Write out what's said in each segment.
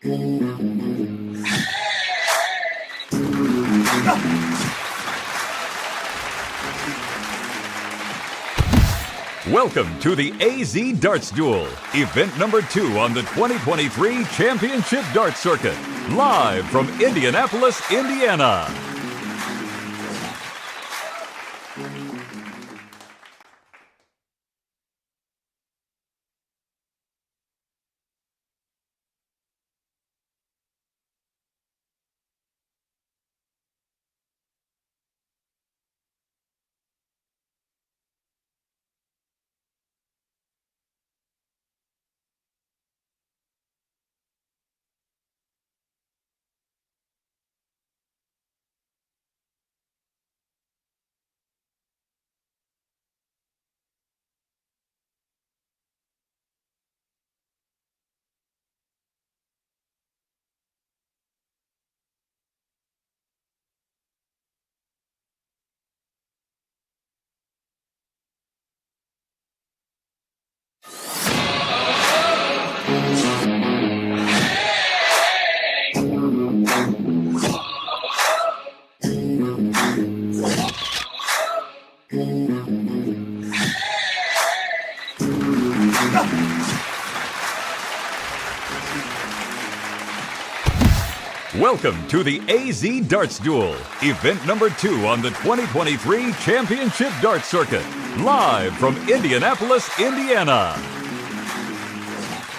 Welcome to the AZ Darts Duel, event number 2 on the 2023 Championship Darts Circuit, live from Indianapolis, Indiana. Welcome to the AZ Darts Duel, event number 2 on the 2023 Championship Darts Circuit, live from Indianapolis, Indiana. Well,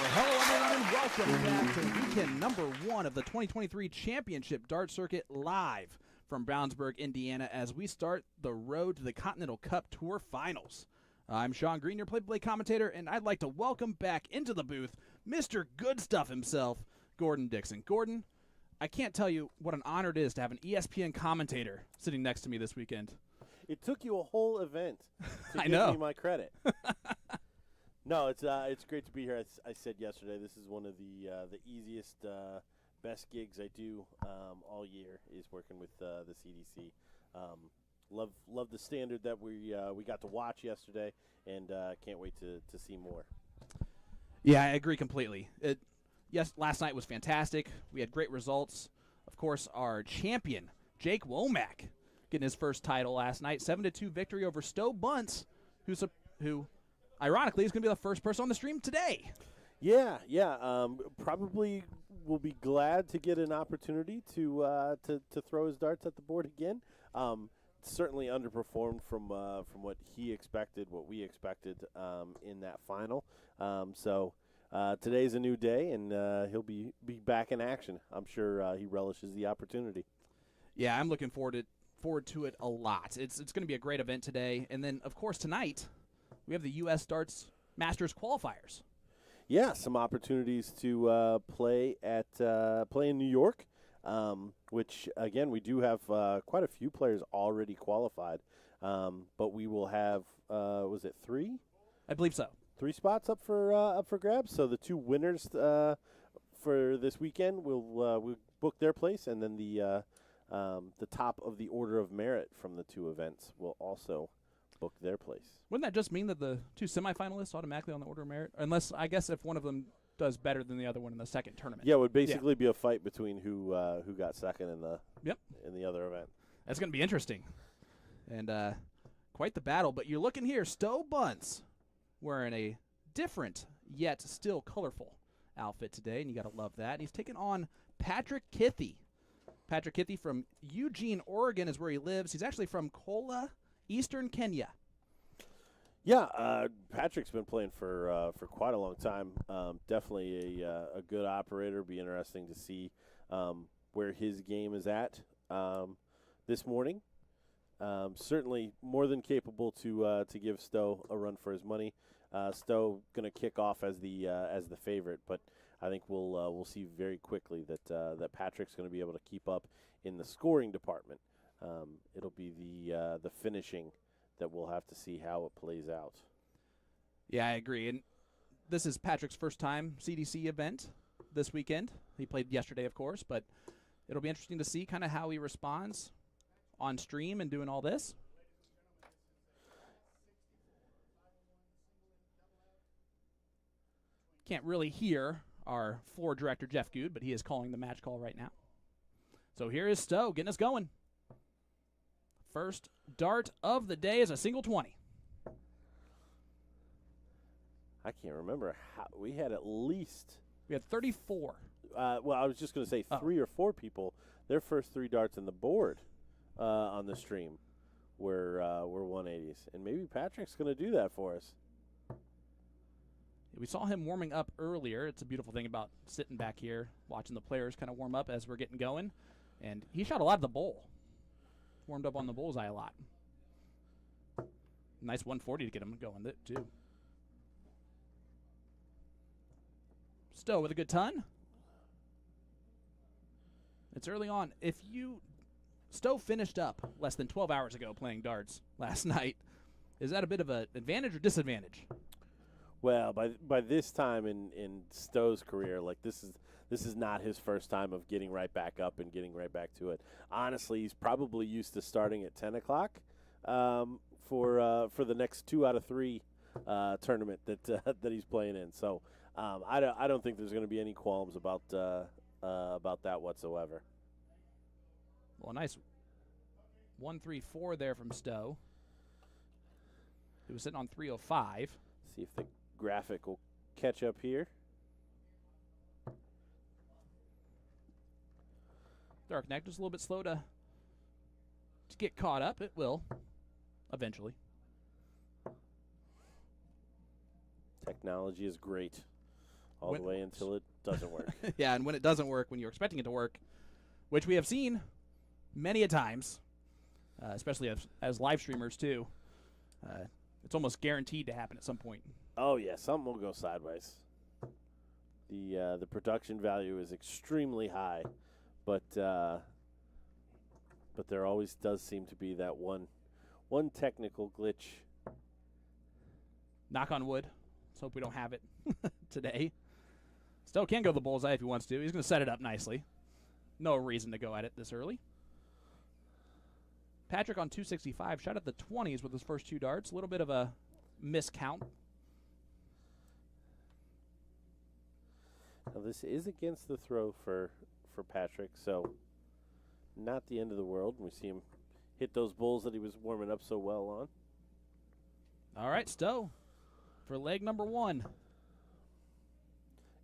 hello everyone and welcome back to weekend number 1 of the 2023 Championship Darts Circuit, live from Brownsburg, Indiana, as we start the road to the Continental Cup Tour Finals. I'm Sean Green, your play-by-play commentator, and I'd like to welcome back into the booth Mr. Good Stuff himself, Gordon Dixon. Gordon, I can't tell you what an honor it is to have an ESPN commentator sitting next to me this weekend. It took you a whole event to I give know. me my credit. No, it's great to be here. I said yesterday this is one of the easiest, best gigs I do all year is working with the CDC. Love the standard that we got to watch yesterday, and can't wait to see more. Yeah, I agree completely. Yes, last night was fantastic. We had great results. Of course, our champion, Jake Womack, getting his first title last night. 7-2 victory over Stowe Bunce, who ironically, is going to be the first person on the stream today. Yeah. Probably will be glad to get an opportunity to throw his darts at the board again. Certainly underperformed from what he expected, what we expected in that final. Today's a new day, and he'll be back in action. I'm sure he relishes the opportunity. Yeah, I'm looking forward to it a lot. It's going to be a great event today. And then, of course, tonight we have the U.S. Darts Masters qualifiers. Yeah, some opportunities to play in New York, which, again, we do have quite a few players already qualified. But we will have, was it 3? I believe so. 3 spots up for grabs. So the 2 winners for this weekend will book their place, and then the top of the order of merit from the 2 events will also book their place. Wouldn't that just mean that the 2 semifinalists automatically on the order of merit? Unless, I guess, if one of them does better than the other one in the second tournament. Yeah, it would basically be a fight between who got second in the other event. That's going to be interesting, and quite the battle. But you're looking here, Stowe Bunce, wearing a different yet still colorful outfit today, and you got to love that. And he's taking on Patrick Kithy. Patrick Kithy from Eugene, Oregon is where he lives. He's actually from Kola, Eastern Kenya. Yeah, Patrick's been playing for quite a long time. Definitely a good operator. Be interesting to see where his game is at this morning. Certainly more than capable to give Stowe a run for his money. Stowe going to kick off as the favorite, but I think we'll see very quickly that Patrick's going to be able to keep up in the scoring department. It'll be the finishing that we'll have to see how it plays out. Yeah, I agree. And this is Patrick's first time CDC event this weekend. He played yesterday, of course, but it'll be interesting to see kind of how he responds on stream and doing all this. Can't really hear our floor director, Jeff Good, but he is calling the match call right now. So here is Stowe getting us going. First dart of the day is a single 20. I can't remember how we had at least. We had 34. Well, I was just going to say 3 or 4 people. Their first 3 darts on the board on the stream were 180s, and maybe Patrick's going to do that for us. We saw him warming up earlier. It's a beautiful thing about sitting back here, watching the players kind of warm up as we're getting going. And he shot a lot of the bowl. Warmed up on the bullseye a lot. Nice 140 to get him going, too. Stowe with a good ton. It's early on. Stowe finished up less than 12 hours ago playing darts last night. Is that a bit of an advantage or disadvantage? Well, by this time in Stowe's career, like this is not his first time of getting right back up and getting right back to it. Honestly, he's probably used to starting at 10 o'clock for the next 2 out of 3 tournament that he's playing in. So I don't think there's going to be any qualms about that whatsoever. Well, a nice 134 there from Stowe. He was sitting on 305. See if the graphic will catch up here. Dark Neck just a little bit slow to get caught up. It will eventually. Technology is great all the way until it doesn't work. Yeah, and when it doesn't work, when you're expecting it to work, which we have seen many a times, especially as live streamers too, it's almost guaranteed to happen at some point. Oh yeah, something will go sideways. The production value is extremely high, but there always does seem to be that one technical glitch. Knock on wood. Let's hope we don't have it today. Stowe can go the bullseye if he wants to. He's going to set it up nicely. No reason to go at it this early. Patrick on 265 shot at the 20s with his first 2 darts. A little bit of a miscount. Now this is against the throw for Patrick, so not the end of the world. We see him hit those bulls that he was warming up so well on. All right, Stowe for leg number 1.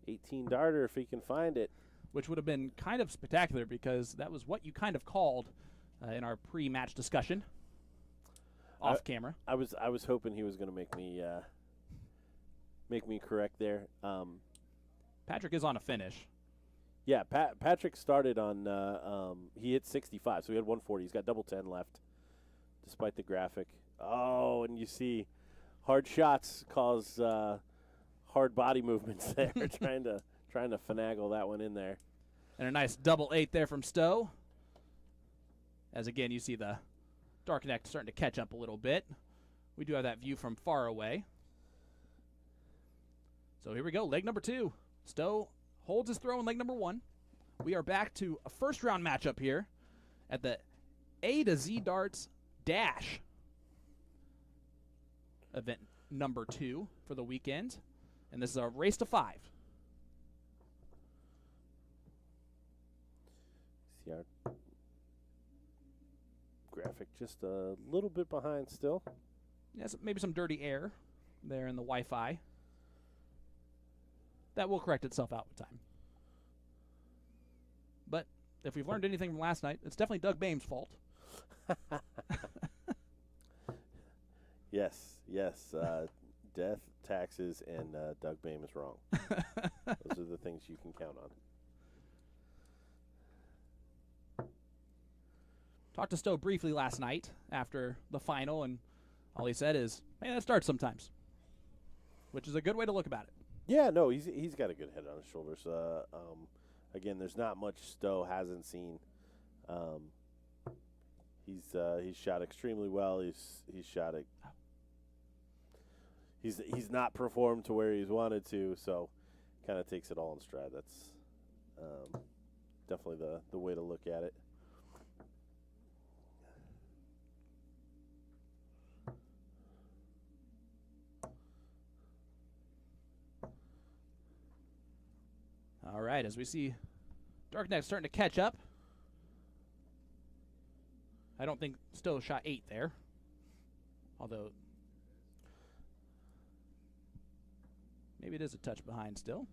18 darter if he can find it. Which would have been kind of spectacular because that was what you kind of called in our pre-match discussion off camera. I was hoping he was going to make me correct there. Patrick is on a finish. Yeah, Patrick started on he hit 65, so he had 140. He's got double 10 left, despite the graphic. Oh, and you see, hard shots cause hard body movements there, trying to finagle that one in there. And a nice double 8 there from Stowe. As again, you see the Dark Neck starting to catch up a little bit. We do have that view from far away. So here we go, leg number 2. Stowe holds his throw in leg number 1. We are back to a first round matchup here at the A to Z Darts Dash event number 2 for the weekend. And this is a race to 5. See our graphic just a little bit behind still. Yes, maybe some dirty air there in the Wi-Fi. That will correct itself out with time. But if we've learned anything from last night, it's definitely Doug Bame's fault. Yes. Death, taxes, and Doug Bame is wrong. Those are the things you can count on. Talked to Stowe briefly last night after the final, and all he said is, "Man, that starts sometimes," which is a good way to look about it. Yeah, no, he's got a good head on his shoulders. Again, there's not much Stowe hasn't seen. He's shot extremely well. He's shot it. He's not performed to where he's wanted to, so kind of takes it all in stride. That's definitely the way to look at it. All right, as we see Darkneck starting to catch up. I don't think Stowe shot 8 there. Although, maybe it is a touch behind still.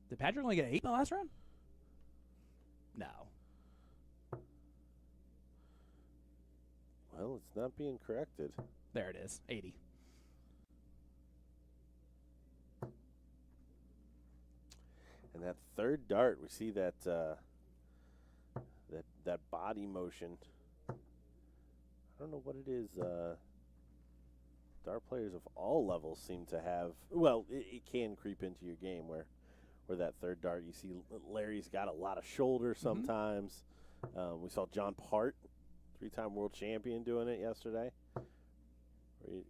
Did Patrick only get 8 in the last round? No. Well, it's not being corrected. There it is, 80. And that third dart, we see that that body motion. I don't know what it is. Dart players of all levels seem to have. Well, it can creep into your game where that third dart, you see Larry's got a lot of shoulder sometimes. We saw John Part, 3-time world champion, doing it yesterday.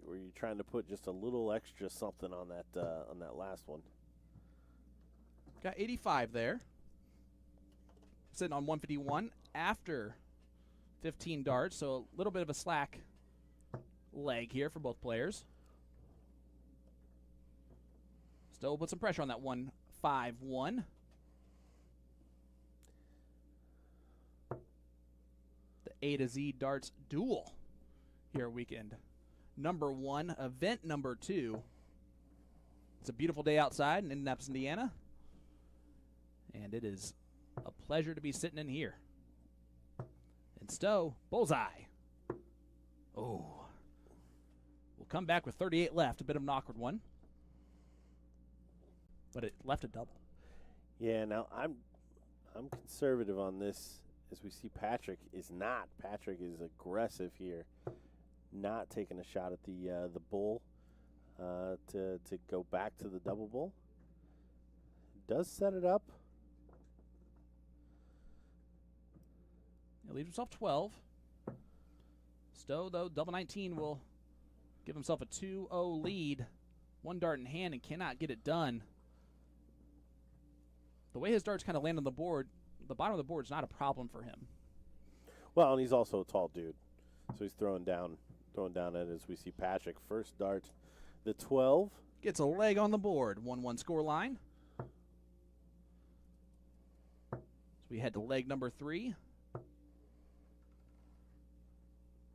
Were you trying to put just a little extra something on that last one? Got 85 there. Sitting on 151 after 15 darts, so a little bit of a slack leg here for both players. Still put some pressure on that 151. The A to Z darts duel here weekend. Number 1, event number 2. It's a beautiful day outside in Indianapolis, Indiana. And it is a pleasure to be sitting in here. And Stowe, bullseye. Oh. We'll come back with 38 left. A bit of an awkward one. But it left a double. Yeah, now I'm conservative on this, as we see Patrick is not. Patrick is aggressive here. Not taking a shot at the bull to go back to the double bull. Does set it up. He leaves himself 12. Stowe, though, double 19 will give himself a 2-0 lead. 1 dart in hand and cannot get it done. The way his darts kind of land on the board, the bottom of the board is not a problem for him. Well, and he's also a tall dude, so he's throwing down at it as we see Patrick. First dart, the 12. Gets a leg on the board, 1-1 score line. So we head to leg number 3.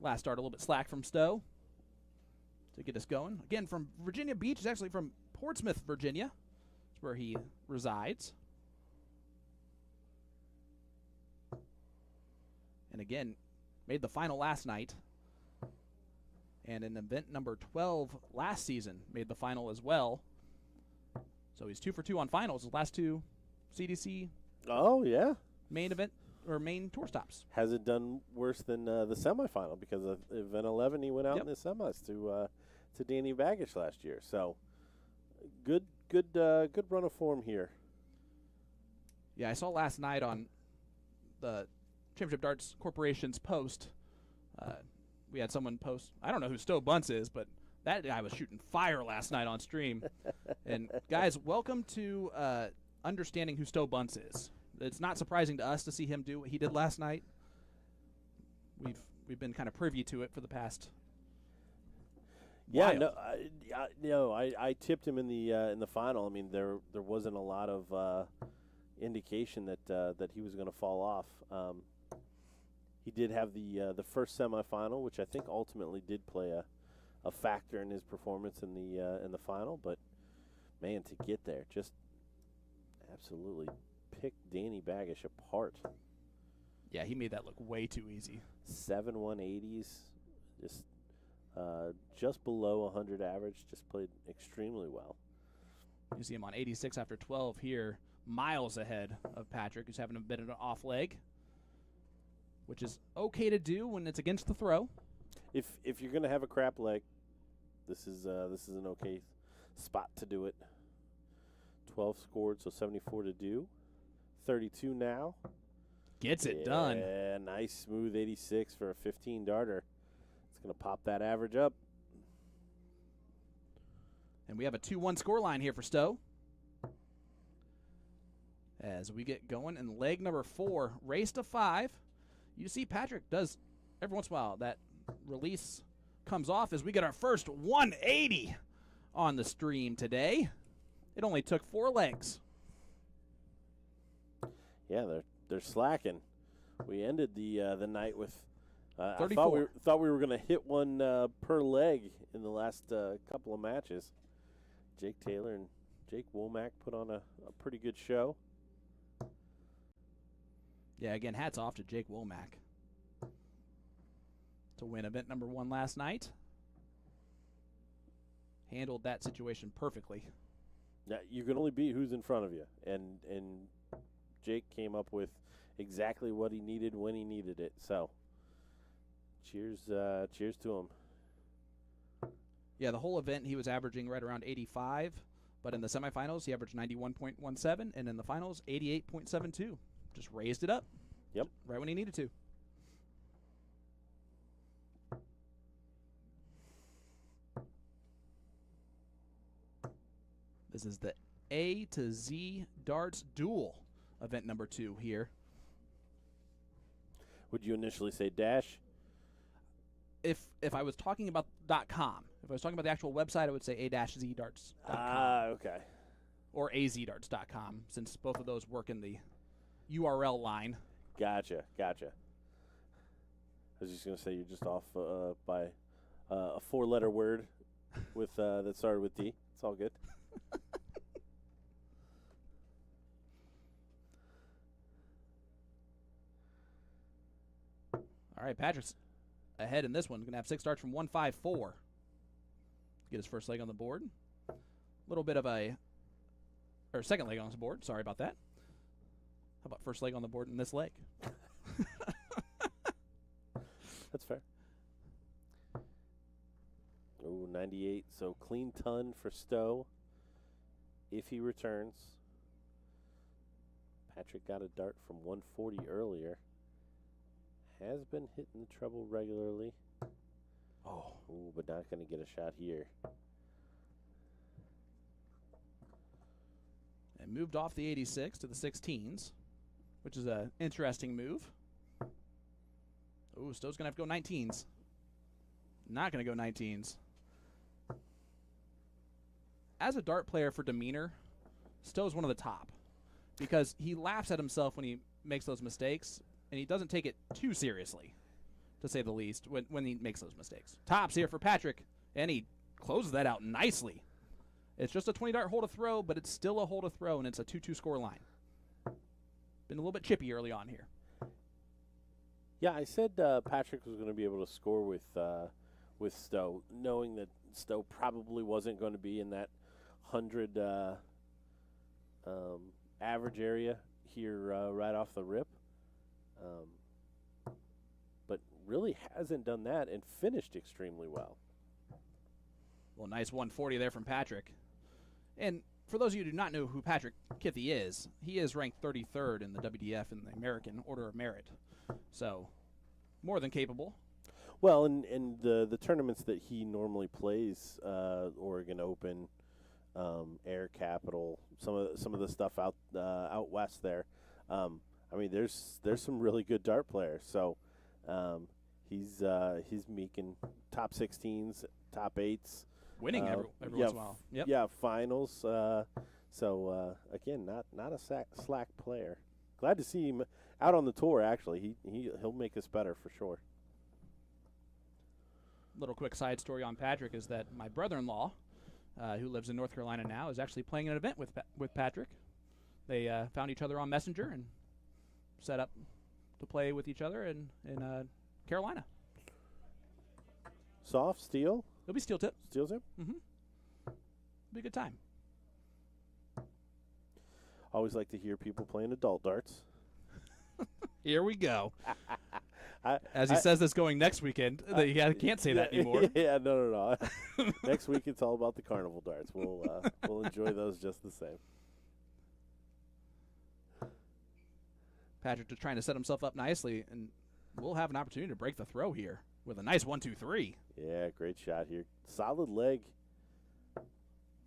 Last dart a little bit slack from Stowe to get us going. Again, from Virginia Beach. It's actually from Portsmouth, Virginia. That's where he resides. And again, made the final last night. And in event number 12 last season, made the final as well. So he's 2 for 2 on finals. His last 2 CDC Oh, yeah. main event or main tour stops. Has it done worse than the semifinal? Because of event 11, he went out in the semis to Danny Baggish last year. So good run of form here. Yeah, I saw last night on the Championship Darts Corporation's post. We had someone post. I don't know who Stowe Bunce is, but that guy was shooting fire last night on stream. And guys, welcome to understanding who Stowe Bunce is. It's not surprising to us to see him do what he did last night. We've been kind of privy to it for the past. Yeah, I tipped him in the final. I mean, there wasn't a lot of indication that he was going to fall off. He did have the first semifinal, which I think ultimately did play a factor in his performance in the final. But man, to get there, just absolutely picked Danny Baggish apart. Yeah, he made that look way too easy. 7 180s, just below 100 average. Just played extremely well. You see him on 86 after 12 here, miles ahead of Patrick, who's having a bit of an off leg, which is okay to do when it's against the throw. If you're going to have a crap leg, this is an okay spot to do it. 12 scored, so 74 to do. 32 now. Gets it done. Yeah, nice smooth 86 for a 15 darter. It's going to pop that average up. And we have a 2-1 score line here for Stowe. As we get going in leg number 4, race to 5. You see Patrick does, every once in a while, that release comes off as we get our first 180 on the stream today. It only took 4 legs. Yeah, they're slacking. We ended the night with. I 34. thought we were going to hit one per leg in the last couple of matches. Jake Taylor and Jake Womack put on a pretty good show. Yeah, again, hats off to Jake Womack to win event number 1 last night. Handled that situation perfectly. Yeah, you can only beat who's in front of you, and Jake came up with exactly what he needed when he needed it. So, cheers to him. Yeah, the whole event he was averaging right around 85, but in the semifinals he averaged 91.17, and in the finals 88.72. Just raised it up. Yep. Right when he needed to. This is the A to Z Darts Duel, event number 2 here. Would you initially say dash? If I was talking about .com, if I was talking about the actual website, I would say a-zdarts.com. Okay. Or azdarts.com, since both of those work in the URL line. Gotcha. I was just going to say you're just off by a 4-letter word with that started with D. It's all good. All right, Patrick's ahead in this one. Going to have 6 starts from 154. Get his first leg on the board. A little bit of or second leg on the board. Sorry about that. How about first leg on the board in this leg? That's fair. Oh, 98. So clean ton for Stowe if he returns. Patrick got a dart from 140 earlier. Has been hitting the treble regularly. Oh. Ooh, but not going to get a shot here. And moved off the 86 to the 16s, which is an interesting move. Ooh, Stowe's going to have to go 19s. Not going to go 19s. As a dart player for demeanor, Stowe's one of the top because he laughs at himself when he makes those mistakes, and he doesn't take it too seriously, to say the least, when he makes those mistakes. Tops here for Patrick, and he closes that out nicely. It's just a 20-dart hole to throw, but it's still a hole to throw, and it's a 2-2 score line. Been a little bit chippy early on here. Yeah, I said Patrick was going to be able to score with Stowe, knowing that Stowe probably wasn't going to be in that 100 average area here right off the rip. But really hasn't done that and finished extremely well. Well, nice 140 there from Patrick. And for those of you who do not know who Patrick Kithy is, he is ranked 33rd in the WDF in the American Order of Merit. So, more than capable. Well, and the tournaments that he normally plays, Oregon Open, Air Capital, some of the stuff out west there. I mean, there's some really good dart players. So he's making top 16s, top 8s, winning every once in a while. Yep. Yeah, finals. So again, not a slack player. Glad to see him out on the tour. Actually, he'll make us better for sure. Little quick side story on Patrick is that my brother-in-law, who lives in North Carolina now, is actually playing an event with Patrick. They found each other on Messenger and set up to play with each other in Carolina. Soft steel. It'll be steel tip. Steel tip. Mm-hmm. Be a good time. Always like to hear people playing adult darts. Here we go. As he says this going next weekend, he can't say that anymore. Yeah, no. Next week it's all about the carnival darts. We'll enjoy those just the same. Patrick just trying to set himself up nicely, and we'll have an opportunity to break the throw here with a nice 1-2-3. Yeah, great shot here. Solid leg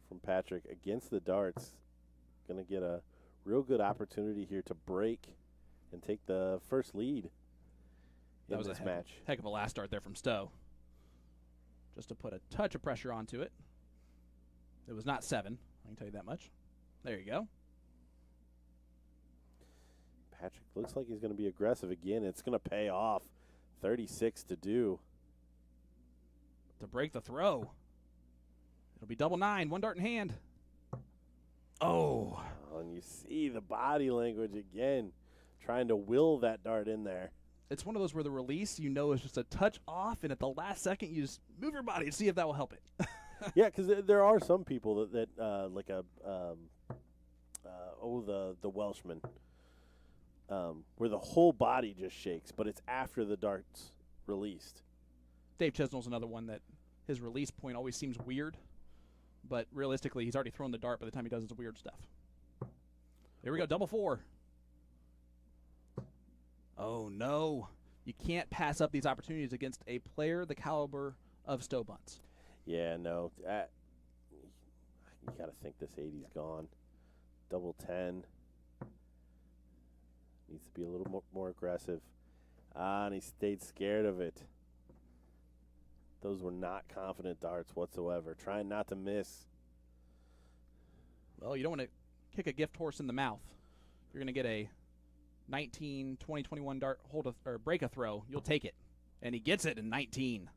from Patrick against the darts. Going to get a real good opportunity here to break and take the first lead in this match. Heck of a last start there from Stowe. Just to put a touch of pressure onto it. It was not 7, I can tell you that much. There you go. Patrick looks like he's going to be aggressive again. It's going to pay off. 36 to do. To break the throw. It'll be double 9, 1 dart in hand. Oh. And you see the body language again, trying to will that dart in there. It's one of those where the release, is just a touch off, and at the last second, you just move your body to see if that will help it. Yeah, because there are some people that like the Welshman, where the whole body just shakes, but it's after the dart's released. Dave Chesnell's another one that his release point always seems weird, but realistically, he's already thrown the dart by the time he does his weird stuff. Here we go, double 4. Oh, no. You can't pass up these opportunities against a player the caliber of Stowe Bunce. Yeah, no. You got to think this 80's gone. Double 10. Needs to be a little more aggressive. And he stayed scared of it. Those were not confident darts whatsoever. Trying not to miss. Well, you don't want to kick a gift horse in the mouth. You're going to get a 19, 20, 21 dart or break a throw. You'll take it. And he gets it in 19.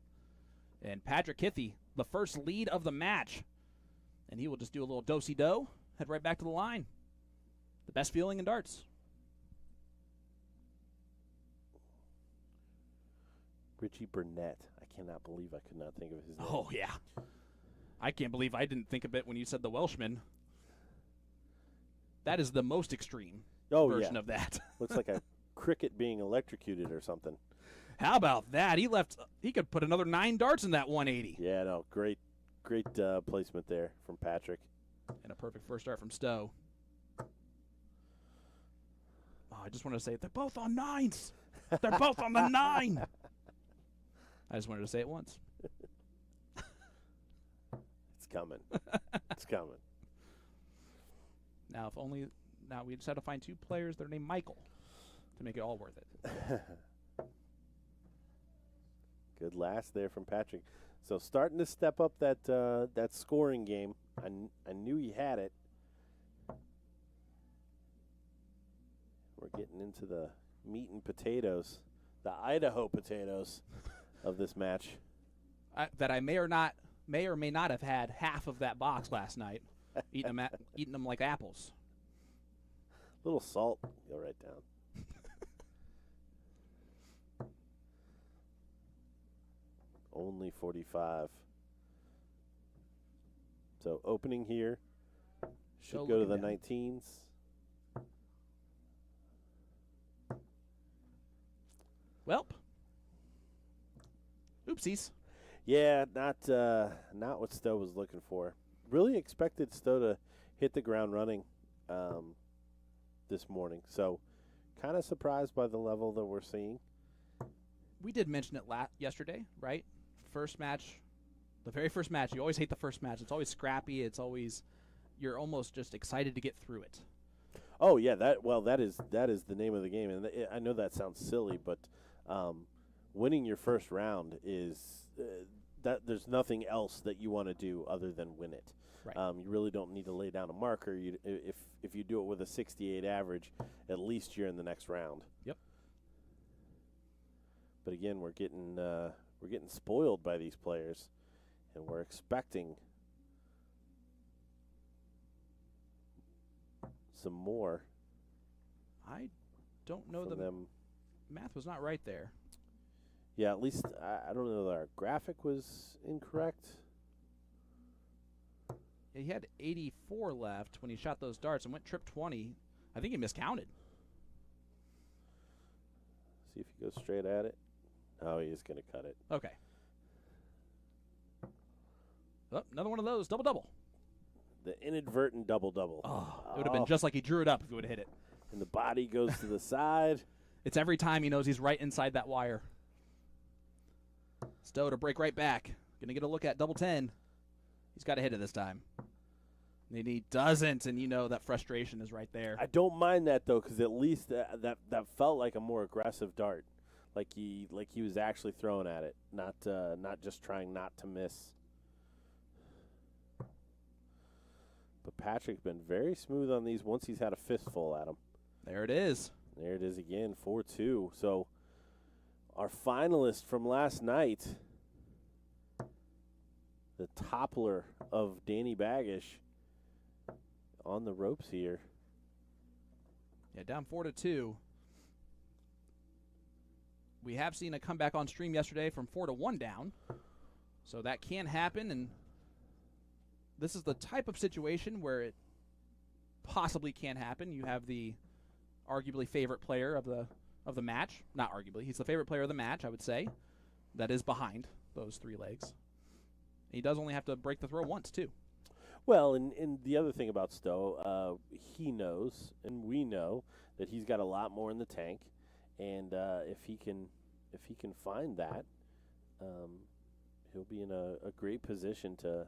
And Patrick Kithy, the first lead of the match. And he will just do a little do-si-do, head right back to the line. The best feeling in darts. Richie Burnett. I cannot believe I could not think of his name. Oh, yeah. I can't believe I didn't think of it when you said the Welshman. That is the most extreme version of that. Looks like a cricket being electrocuted or something. How about that? He could put another 9 darts in that 180. Yeah, no, great placement there from Patrick. And a perfect first start from Stowe. Oh, I just wanted to say, they're both on 9s. They're both on the 9. I just wanted to say it once. It's coming. It's coming. Now, we just have to find 2 players that are named Michael to make it all worth it. Good last there from Patrick. So starting to step up that scoring game. I knew he had it. We're getting into the meat and potatoes, the Idaho potatoes of this match. That I may or may not have had half of that box last night, eating them like apples. A little salt, go right down. Only 45. So opening here should go to the 19s. Welp. Oopsies. Yeah, not what Stowe was looking for. Really expected Stowe to hit the ground running this morning. So kind of surprised by the level that we're seeing. We did mention it yesterday, right? First match, the very first match. You always hate the first match. It's always scrappy. You're almost just excited to get through it. Oh yeah, that is the name of the game, and I know that sounds silly, but winning your first round is that there's nothing else that you want to do other than win it. Right. You really don't need to lay down a marker. If you do it with a 68 average, at least you're in the next round. Yep. But again, we're getting spoiled by these players, and we're expecting some more. I don't know them. Math was not right there. Yeah, at least I don't know that our graphic was incorrect. Yeah, he had 84 left when he shot those darts and went trip 20. I think he miscounted. See if he goes straight at it. Oh, he is going to cut it. Okay. Oh, another one of those. Double-double. The inadvertent double-double. Oh, it would have been just like he drew it up if he would have hit it. And the body goes to the side. It's every time he knows he's right inside that wire. Stowe to break right back. Going to get a look at double 10. He's got to hit it this time. And he doesn't, and that frustration is right there. I don't mind that, though, because at least that felt like a more aggressive dart. Like he was actually throwing at it, not just trying not to miss. But Patrick's been very smooth on these once he's had a fistful at him. There it is. There it is again, 4-2. So our finalist from last night, the toppler of Danny Baggish, on the ropes here. Yeah, down 4-2. We have seen a comeback on stream yesterday from 4-1 down, so that can happen. And this is the type of situation where it possibly can happen. You have the arguably favorite player of the match. Not arguably, he's the favorite player of the match, I would say. That is behind those 3 legs. He does only have to break the throw once, too. Well, and the other thing about Stowe, he knows, and we know, that he's got a lot more in the tank. And if he can find that, he'll be in a great position to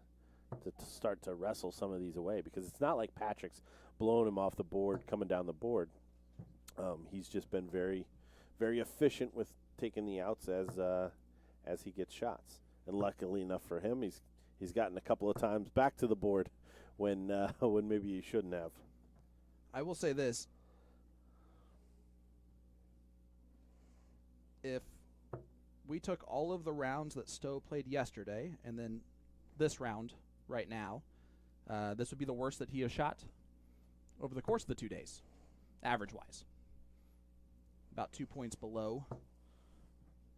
start to wrestle some of these away, because it's not like Patrick's blowing him off the board, coming down the board. He's just been very, very efficient with taking the outs as he gets shots. And luckily enough for him, he's gotten a couple of times back to the board when maybe he shouldn't have. I will say this. If we took all of the rounds that Stowe played yesterday and then this round right now, this would be the worst that he has shot over the course of the 2 days, average-wise. About 2 points below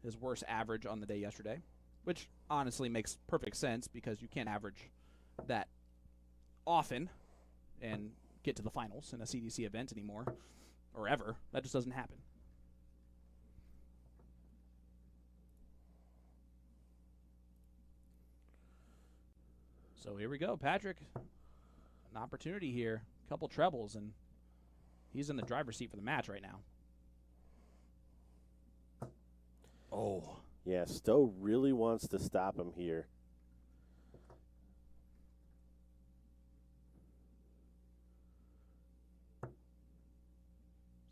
his worst average on the day yesterday, which honestly makes perfect sense because you can't average that often and get to the finals in a CDC event anymore, or ever. That just doesn't happen. So here we go, Patrick. An opportunity here. A couple trebles, and he's in the driver's seat for the match right now. Oh. Yeah, Stowe really wants to stop him here.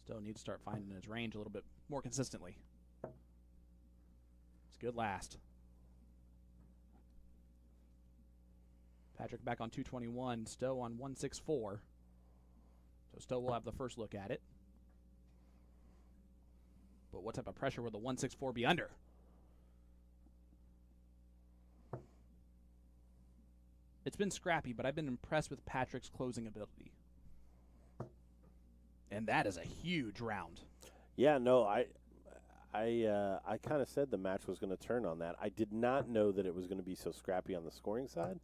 Stowe needs to start finding his range a little bit more consistently. It's good last. Patrick back on 221, Stowe on 164. So Stowe will have the first look at it. But what type of pressure will the 164 be under? It's been scrappy, but I've been impressed with Patrick's closing ability. And that is a huge round. Yeah, no, I kind of said the match was going to turn on that. I did not know that it was going to be so scrappy on the scoring side.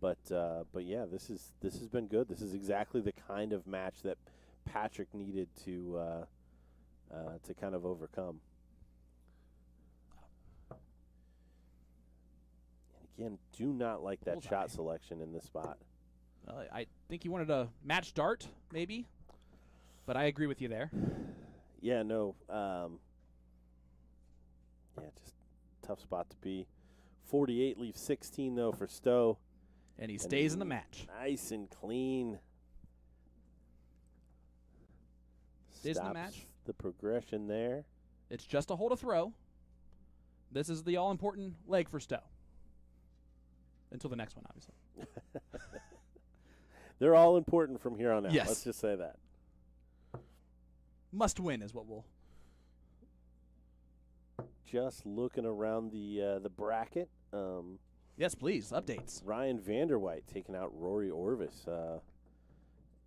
But yeah, this has been good. This is exactly the kind of match that Patrick needed to kind of overcome. And again, do not like that shot selection in this spot. I think he wanted a match dart, maybe, but I agree with you there. Yeah, no. Yeah, just tough spot to be. 48 leaves 16, though, for Stowe. And he stays in the match. Nice and clean. Stays in the match. The progression there. It's just a hold a throw. This is the all-important leg for Stowe. Until the next one, obviously. They're all important from here on out. Yes. Let's just say that. Must win is what we'll. Just looking around the bracket. Yes, please. Updates. Ryan Vanderwhite taking out Rory Orvis.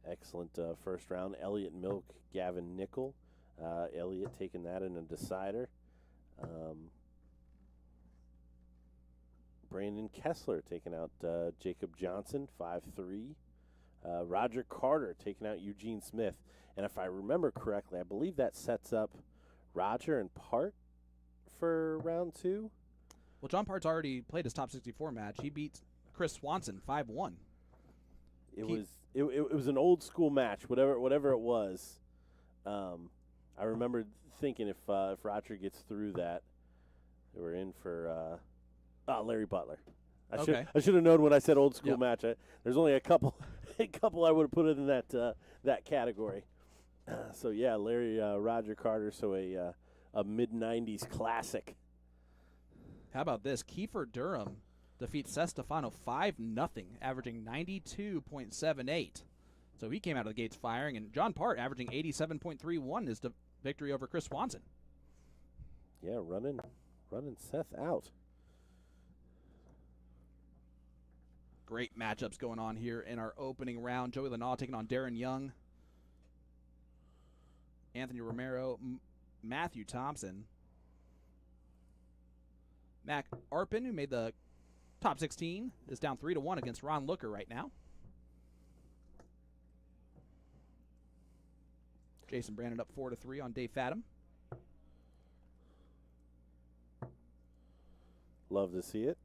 Excellent first round. Elliott Milk, Gavin Nickel. Elliott taking that in a decider. Brandon Kessler taking out Jacob Johnson, 5-3. Roger Carter taking out Eugene Smith. And if I remember correctly, I believe that sets up Roger and Part for round 2. Well, John Part's already played his top 64 match. He beat Chris Swanson 5-1. It was an old school match, whatever it was. I remember thinking if Roger gets through that, they were in for Larry Butler. I should have known when I said old school match. There's only a couple I would have put in that category. So yeah, Larry Roger Carter. So a mid-90s classic. How about this? Kiefer Durham defeats Seth Stefano 5-0, averaging 92.78. So he came out of the gates firing, and John Part averaging 87.31 is the victory over Chris Swanson. Yeah, running Seth out. Great matchups going on here in our opening round. Joey Lanaw taking on Darren Young. Anthony Romero, Matthew Thompson. Mac Arpin, who made the top 16, is down 3-1 against Ron Looker right now. Jason Brandon up 4-3 on Dave Fathom. Love to see it.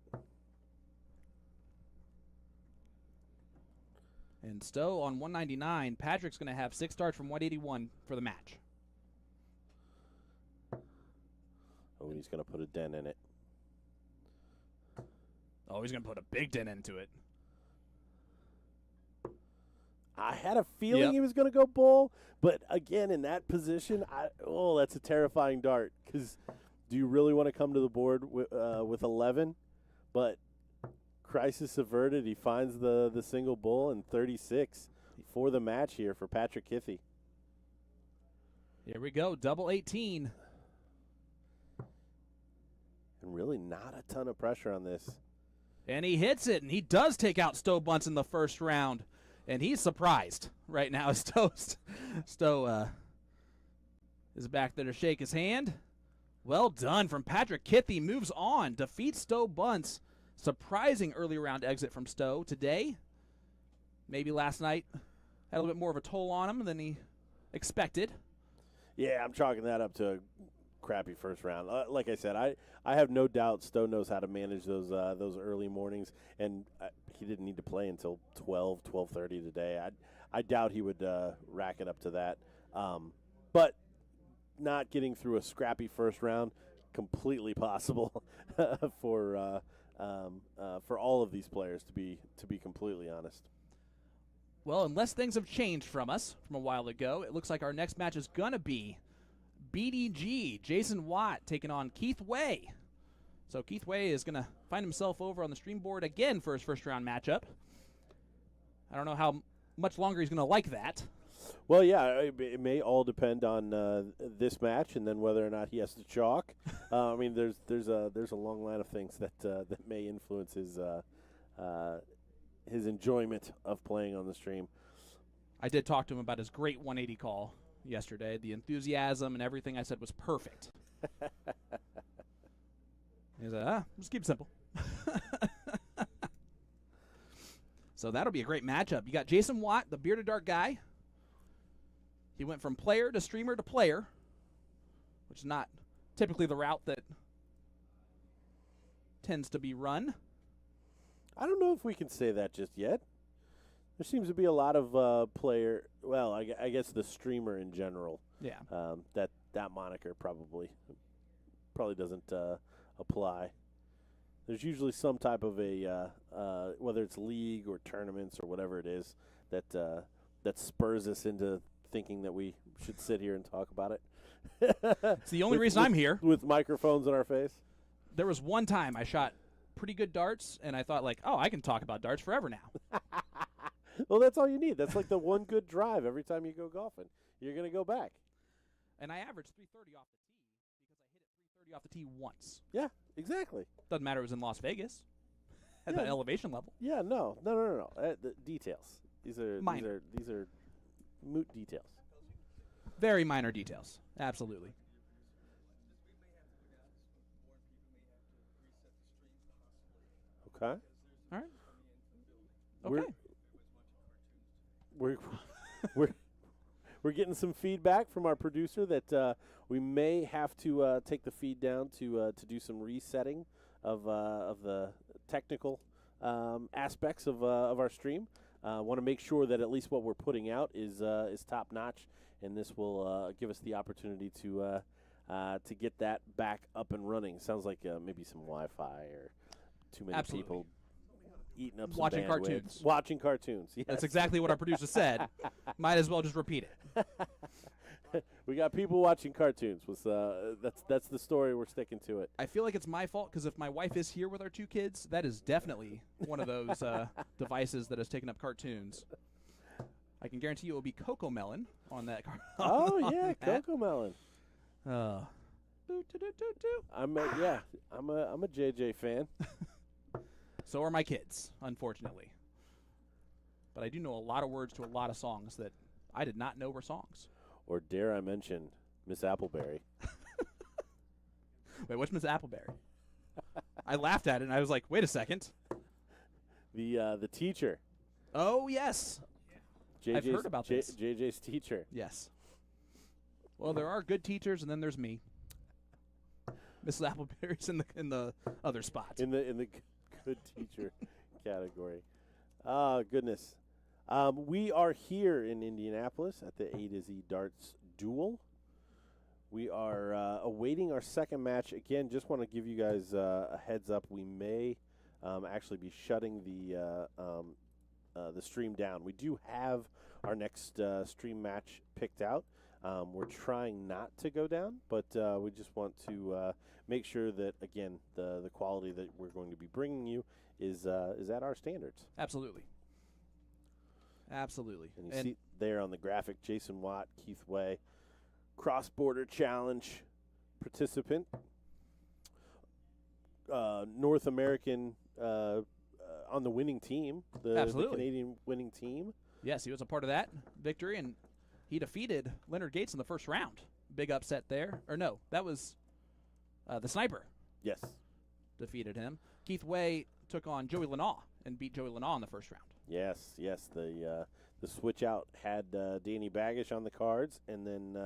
And Stowe on 199. Patrick's going to have 6 starts from 181 for the match. Oh, he's going to put a dent in it. Oh, he's going to put a big dent into it. I had a feeling he was going to go bull, but again, in that position, that's a terrifying dart. Because do you really want to come to the board with 11? But crisis averted. He finds the single bull and 36 for the match here for Patrick Kithy. Here we go, double 18. And really not a ton of pressure on this. And he hits it, and he does take out Stowe Bunce in the first round. And he's surprised right now. Stowe is back there to shake his hand. Well done from Patrick Kithy. Moves on, defeats Stowe Bunce. Surprising early round exit from Stowe today. Maybe last night had a little bit more of a toll on him than he expected. Yeah, I'm chalking that up to a crappy first round. Like I said, I have no doubt Stowe knows how to manage those early mornings, and he didn't need to play until 12:30 today. I doubt he would rack it up to that. But not getting through a scrappy first round, completely possible for all of these players, to be completely honest. Well, unless things have changed from a while ago, it looks like our next match is going to be BDG, Jason Watt taking on Keith Way. So Keith Way is going to find himself over on the stream board again for his first round matchup. I don't know how much longer he's going to like that. Well, yeah, it may all depend on this match and then whether or not he has to chalk. I mean, there's a long line of things that may influence his enjoyment of playing on the stream. I did talk to him about his great 180 call yesterday. The enthusiasm and everything I said was perfect. He's like, just keep it simple. So that'll be a great matchup. You got Jason Watt, the bearded dart guy. He went from player to streamer to player, which is not typically the route that tends to be run. I don't know if we can say that just yet. There seems to be a lot of player. Well, I guess the streamer in general. Yeah. That moniker probably doesn't apply. There's usually some type of a whether it's league or tournaments or whatever it is that spurs us into thinking that we should sit here and talk about it. It's the only reason I'm here. With microphones in our face. There was one time I shot pretty good darts, and I thought, I can talk about darts forever now. Well, that's all you need. That's like the one good drive every time you go golfing. You're going to go back. And I averaged 330 off the tee because I hit it 330 off the tee once. Yeah, exactly. Doesn't matter. It was in Las Vegas at the elevation level. Yeah, no. The details. These are minor. These are moot details. Very minor details. Absolutely. Okay. All right. Okay. We're getting some feedback from our producer that we may have to take the feed down to do some resetting of the technical aspects of our stream. Want to make sure that at least what we're putting out is top notch, and this will give us the opportunity to get that back up and running. Sounds like maybe some Wi-Fi or too many people eating up some watching bandwidth. Cartoons. Watching cartoons. Yes. That's exactly what our producer said. Might as well just repeat it. We got people watching cartoons. That's the story. We're sticking to it. I feel like it's my fault because if my wife is here with our 2 kids, that is definitely one of those devices that has taken up cartoons. I can guarantee you it will be Coco Melon on that card. Oh yeah, Coco Melon. I'm a JJ fan. So are my kids, unfortunately. But I do know a lot of words to a lot of songs that I did not know were songs. Or dare I mention Miss Appleberry. Wait, what's Miss Appleberry? I laughed at it, and I was like, wait a second. The teacher. Oh, yes. I've heard about this. JJ's teacher. Yes. Well, there are good teachers, and then there's me. Mrs. Appleberry's in the other spot. In the good teacher category. Goodness. We are here in Indianapolis at the A to Z Darts Duel. We are awaiting our second match. Again, just want to give you guys a heads up. We may actually be shutting the stream down. We do have our next stream match picked out. We're trying not to go down, but we just want to make sure that, again, the quality that we're going to be bringing you is at our standards. Absolutely. Absolutely. And you see there on the graphic, Jason Watt, Keith Way, cross-border challenge participant, North American on the winning team, the Canadian winning team. Yes, he was a part of that victory, and he defeated Leonard Gates in the first round. Big upset there. Or no, that was the sniper. Yes. Defeated him. Keith Way took on Joey Lanaugh and beat Joey Lanaugh in the first round. Yes. The switch out had Danny Baggish on the cards, and then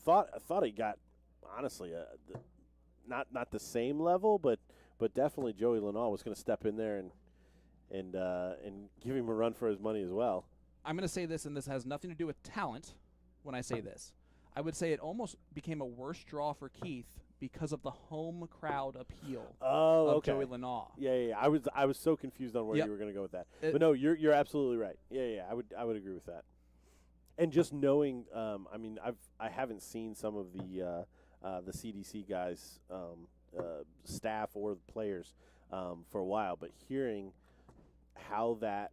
thought he got, honestly, not the same level, but definitely Joey Lanaugh was going to step in there and give him a run for his money as well. I'm going to say this, and this has nothing to do with talent when I say this. I would say it almost became a worse draw for Keith because of the home crowd appeal of Joey Lanaugh. Yeah. I was so confused on where you were going to go with that. But no, you're absolutely right. Yeah. I would agree with that. And just knowing, I haven't seen some of the CDC guys, staff or the players for a while, but hearing how that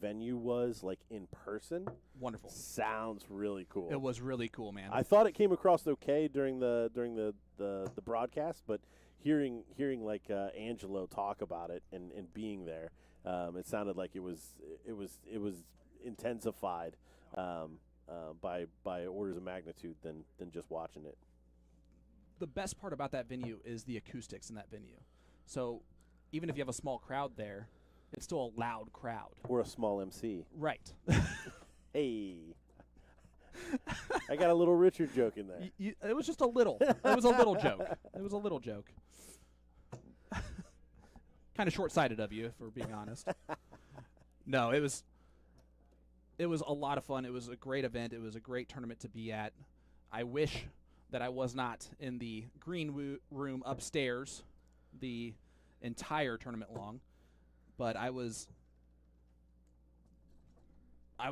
venue was like in person, wonderful, sounds really cool. It was really cool, man. I thought it came across okay during the broadcast, but hearing like Angelo talk about it and being there, it sounded like it was intensified by orders of magnitude than just watching it. The best part about that venue is the acoustics in that venue. So even if you have a small crowd there, it's still a loud crowd. Or a small MC. Right. Hey. I got a little Richard joke in there. It was just a little. It was a little joke. It was a little joke. Kind of short-sighted of you, if we're being honest. No, it was a lot of fun. It was a great event. It was a great tournament to be at. I wish that I was not in the green room upstairs the entire tournament long. But I was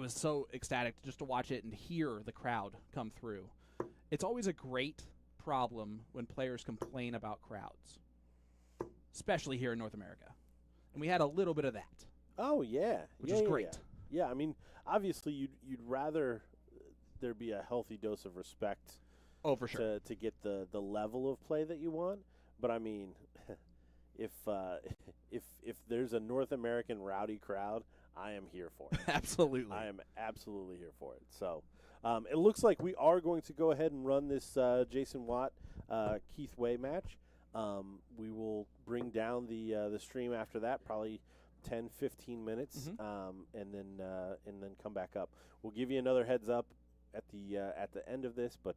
so ecstatic just to watch it and hear the crowd come through. It's always a great problem when players complain about crowds, especially here in North America. And we had a little bit of that. Oh, yeah. Which is great. Yeah, I mean, obviously you'd rather there be a healthy dose of respect. Oh, for sure. To get the level of play that you want. But, I mean, if there's a North American rowdy crowd, I am here for it. Absolutely. I am absolutely here for it. So it looks like we are going to go ahead and run this Jason Watt, Keith Way match. We will bring down the stream after that, probably 10, 15 minutes, and then come back up. We'll give you another heads up at the end of this, but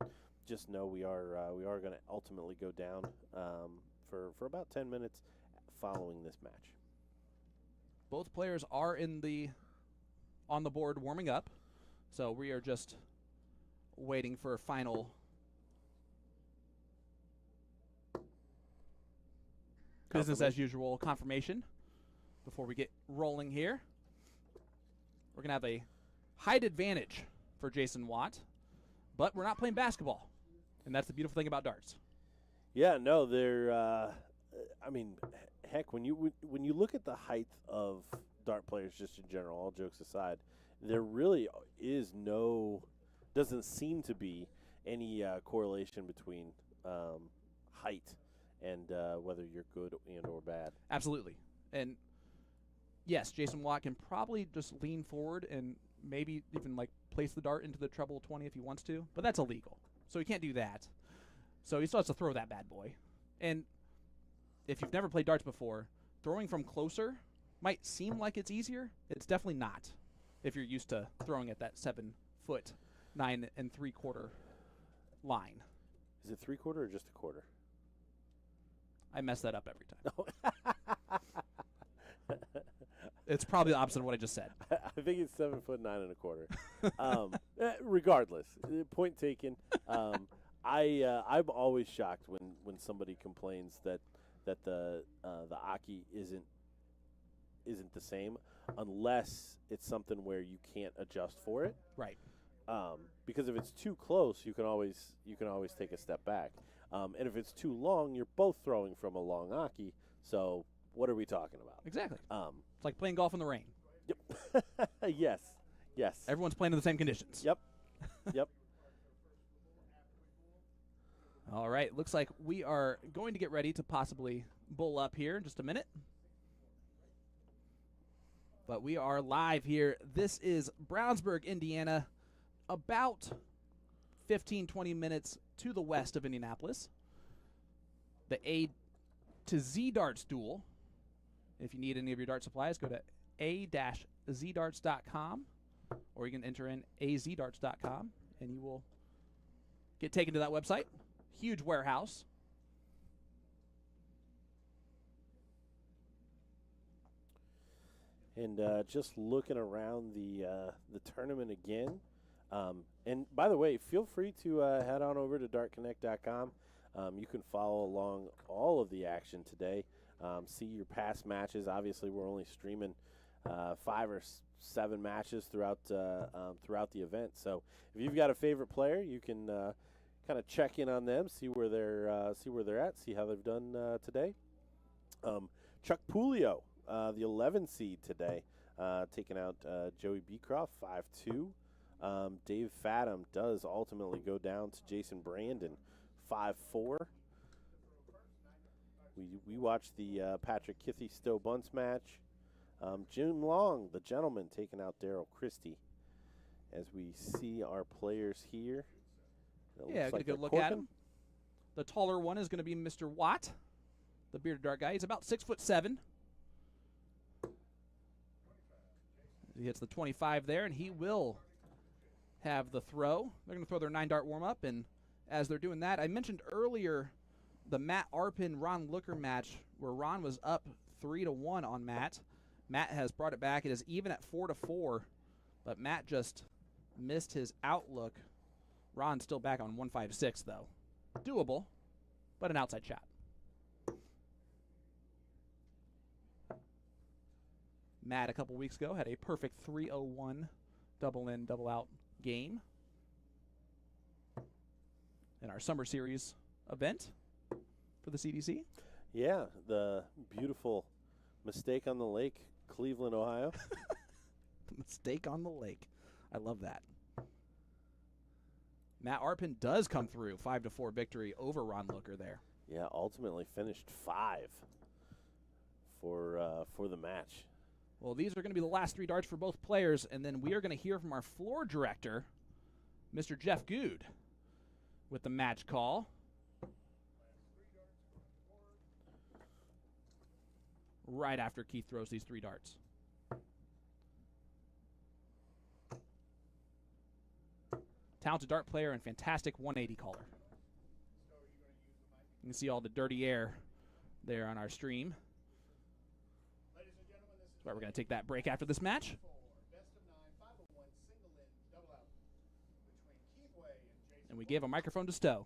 just know we are going to ultimately go down for about 10 minutes following this match. Both players are on the board warming up, so we are just waiting for final business as usual confirmation before we get rolling here. We're going to have a height advantage for Jason Watt, but we're not playing basketball, and that's the beautiful thing about darts. Yeah, no, they're I mean, heck, when you look at the height of dart players just in general, all jokes aside, there really doesn't seem to be any correlation between height and whether you're good and or bad. Absolutely. And yes, Jason Watt can probably just lean forward and maybe even like place the dart into the treble 20 if he wants to, but that's illegal. So he can't do that. So he still has to throw that bad boy. And if you've never played darts before, throwing from closer might seem like it's easier. It's definitely not if you're used to throwing at that 7 foot, 9 3/4 line. Is it 3/4 or just a quarter? I mess that up every time. It's probably the opposite of what I just said. I think it's 7 foot 9 1/4. Regardless, point taken. I'm always shocked when somebody complains that the Aki isn't the same, unless it's something where you can't adjust for it. Right. Because if it's too close, you can always take a step back. And if it's too long, you're both throwing from a long Aki. So what are we talking about? Exactly. It's like playing golf in the rain. Yep. Yes. Everyone's playing in the same conditions. Yep. Yep. All right. Looks like we are going to get ready to possibly bull up here in just a minute. But we are live here. This is Brownsburg, Indiana, about 15, 20 minutes to the west of Indianapolis. The A to Z Darts Duel. If you need any of your dart supplies, go to a-zdarts.com, or you can enter in azdarts.com, and you will get taken to that website. Huge warehouse. And just looking around the tournament again. And by the way, feel free to head on over to dartconnect.com. You can follow along all of the action today. See your past matches. Obviously, we're only streaming 5 or 7 matches throughout the event. So if you've got a favorite player, you can kind of check in on them, see where they're at, see how they've done today. Chuck Pulio, the 11 seed today, taking out Joey Beecroft 5-2. Dave Fathom does ultimately go down to Jason Brandon 5-4. We watched the Patrick Kithy Stowe Bunce match. Jim Long, the gentleman, taking out Daryl Christie. As we see our players here. Yeah, get a good look at him. The taller one is going to be Mr. Watt, the bearded dart guy. He's about 6'7". He hits the 25 there, and he will have the throw. They're going to throw their 9-dart warm-up, and as they're doing that, I mentioned earlier the Matt Arpin-Ron Looker match where Ron was up 3-1 on Matt. Matt has brought it back. It is even at 4-4, but Matt just missed his outlook. Ron's still back on 156, though. Doable, but an outside shot. Matt, a couple weeks ago, had a perfect 301 double-in, double-out game in our Summer Series event for the CDC. Yeah, the beautiful Mistake on the Lake, Cleveland, Ohio. Mistake on the Lake. I love that. Matt Arpin does come through, 5-4 victory over Ron Looker there. Yeah, ultimately finished 5 for the match. Well, these are going to be the last 3 darts for both players, and then we are going to hear from our floor director, Mr. Jeff Good, with the match call. Right after Keith throws these 3 darts. Talented dart player and fantastic 180 caller. You can see all the dirty air there on our stream. That's why we're going to take that break after this match. And we gave a microphone to Stowe.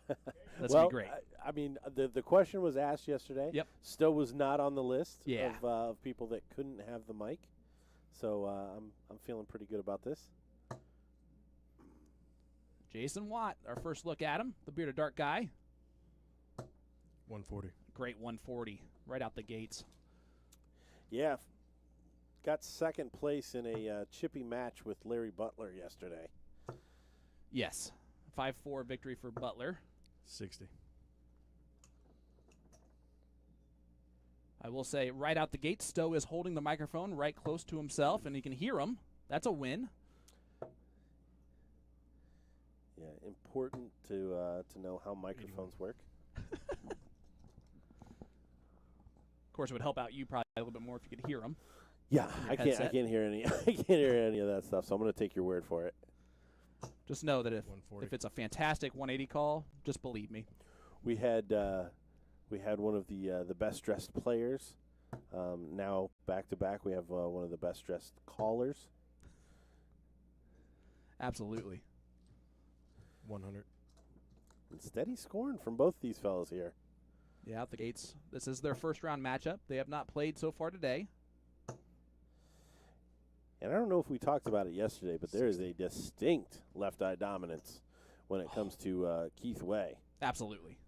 That's well, be great. I mean, the question was asked yesterday. Yep. Stowe was not on the list Yeah. of people that couldn't have the mic. So I'm feeling pretty good about this. Jason Watt, our first look at him, the bearded dart guy. 140. Great 140 right out the gates. Yeah. got second place in a chippy match with Larry Butler yesterday. Yes. 5-4 victory for Butler. 60. I will say right out the gate, Stowe is holding the microphone right close to himself, and he can hear him. That's a win. Yeah, important to know how microphones work. Of course, it would help out you probably a little bit more if you could hear him. Yeah, I can't hear any. I can't hear any of that stuff. So I'm going to take your word for it. Just know that if 140. it's a fantastic 180 call, just believe me. We had one of the best dressed players. Now back to back, we have one of the best dressed callers. Absolutely. 100. And steady scoring from both these fellas here. Yeah, out the gates. This is their first round matchup. They have not played so far today. And I don't know if we talked about it yesterday, but there is a distinct left eye dominance when it comes to Keith Way. Absolutely.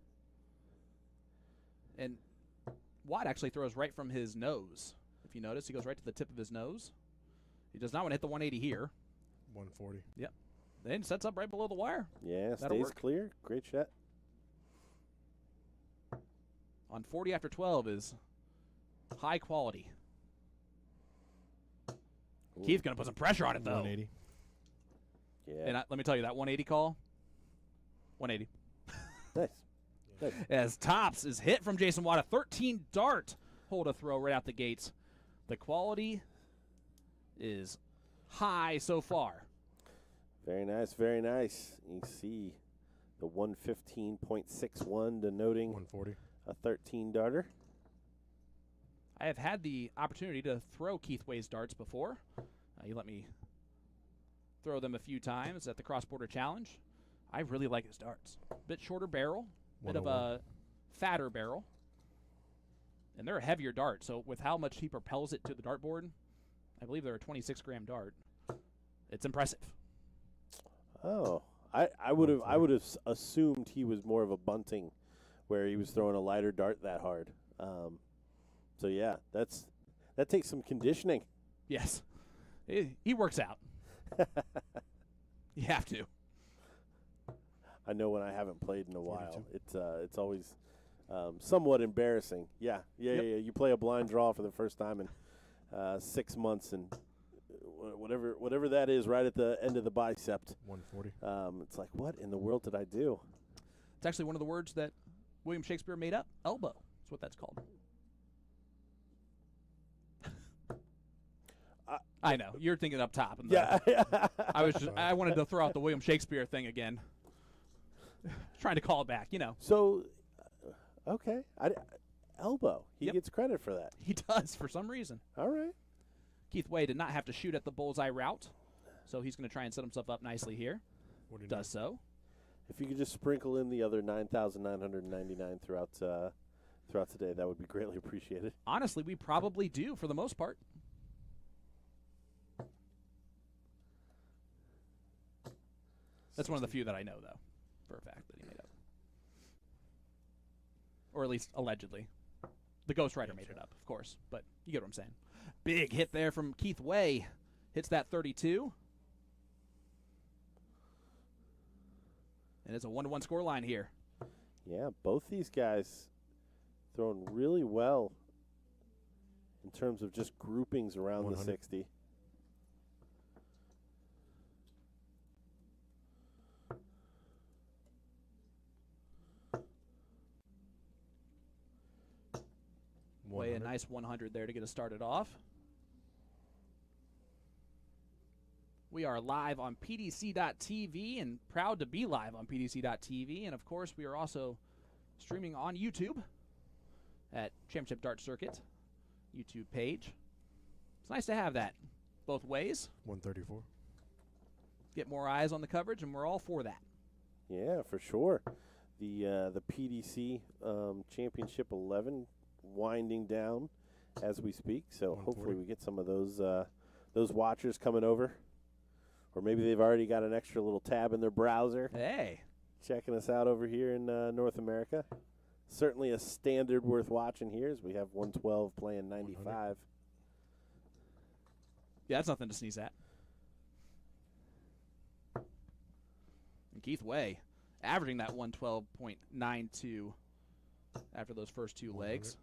And Watt actually throws right from his nose. If you notice, he goes right to the tip of his nose. He does not want to hit the 180 here. 140. Yep. Then sets up right below the wire. Yeah, That'll stays work. clear. Great shot. On 40 after 12 is high quality. Ooh. Keith's going to put some pressure on it, though. 180. Yeah. And let me tell you, that 180 call, 180. Nice. Nice. As Tops is hit from Jason Watt, a 13 dart hold a throw right out the gates. The quality is high so far. Very nice, very nice. You see the 115.61 denoting 140. a 13 darter. I have had the opportunity to throw Keith Way's darts before. He let me throw them a few times at the Cross Border Challenge. I really like his darts. Bit shorter barrel, bit of a fatter barrel. And they're a heavier dart, so with how much he propels it to the dartboard, I believe they're a 26-gram dart. It's impressive. Oh, I would have assumed he was more of a bunting, where he was throwing a lighter dart that hard. So yeah, that takes some conditioning. Yes, he works out. You have to. I know when I haven't played in a while, it's always somewhat embarrassing. Yeah. You play a blind draw for the first time in 6 months, and whatever that is, right at the end of the bicep. 140. It's like, what in the world did I do? It's actually one of the words that William Shakespeare made up. Elbow. That's what that's called. I know you're thinking up top. And Yeah. I wanted to throw out the William Shakespeare thing again. Trying to call it back, So, okay, elbow. He Yep. gets credit for that. He does for some reason. All right. Keith Way did not have to shoot at the bullseye route, so he's going to try and set himself up nicely here. 49. Does so. If you could just sprinkle in the other 9,999 throughout today, that would be greatly appreciated. Honestly, we probably do for the most part. That's one of the few that I know, though, for a fact that he made up. Or at least allegedly. The ghostwriter made it up, of course, but you get what I'm saying. Big hit there from Keith Way. Hits that 32. And it's a 1-1 score line here. Yeah, both these guys throwing really well in terms of just groupings around 100. the 60. Way a nice 100 there to get us started off. We are live on PDC.TV and proud to be live on PDC.TV. And, of course, we are also streaming on YouTube at Championship Dart Circuit YouTube page. It's nice to have that both ways. 134. Get more eyes on the coverage, and we're all for that. Yeah, for sure. The PDC Championship 11 winding down as we speak, so hopefully we get some of those watchers coming over, or maybe they've already got an extra little tab in their browser. Hey, checking us out over here in North America. Certainly a standard worth watching here, as we have 112 playing 95. Yeah, that's nothing to sneeze at. And Keith Way averaging that 112.92 after those first two legs.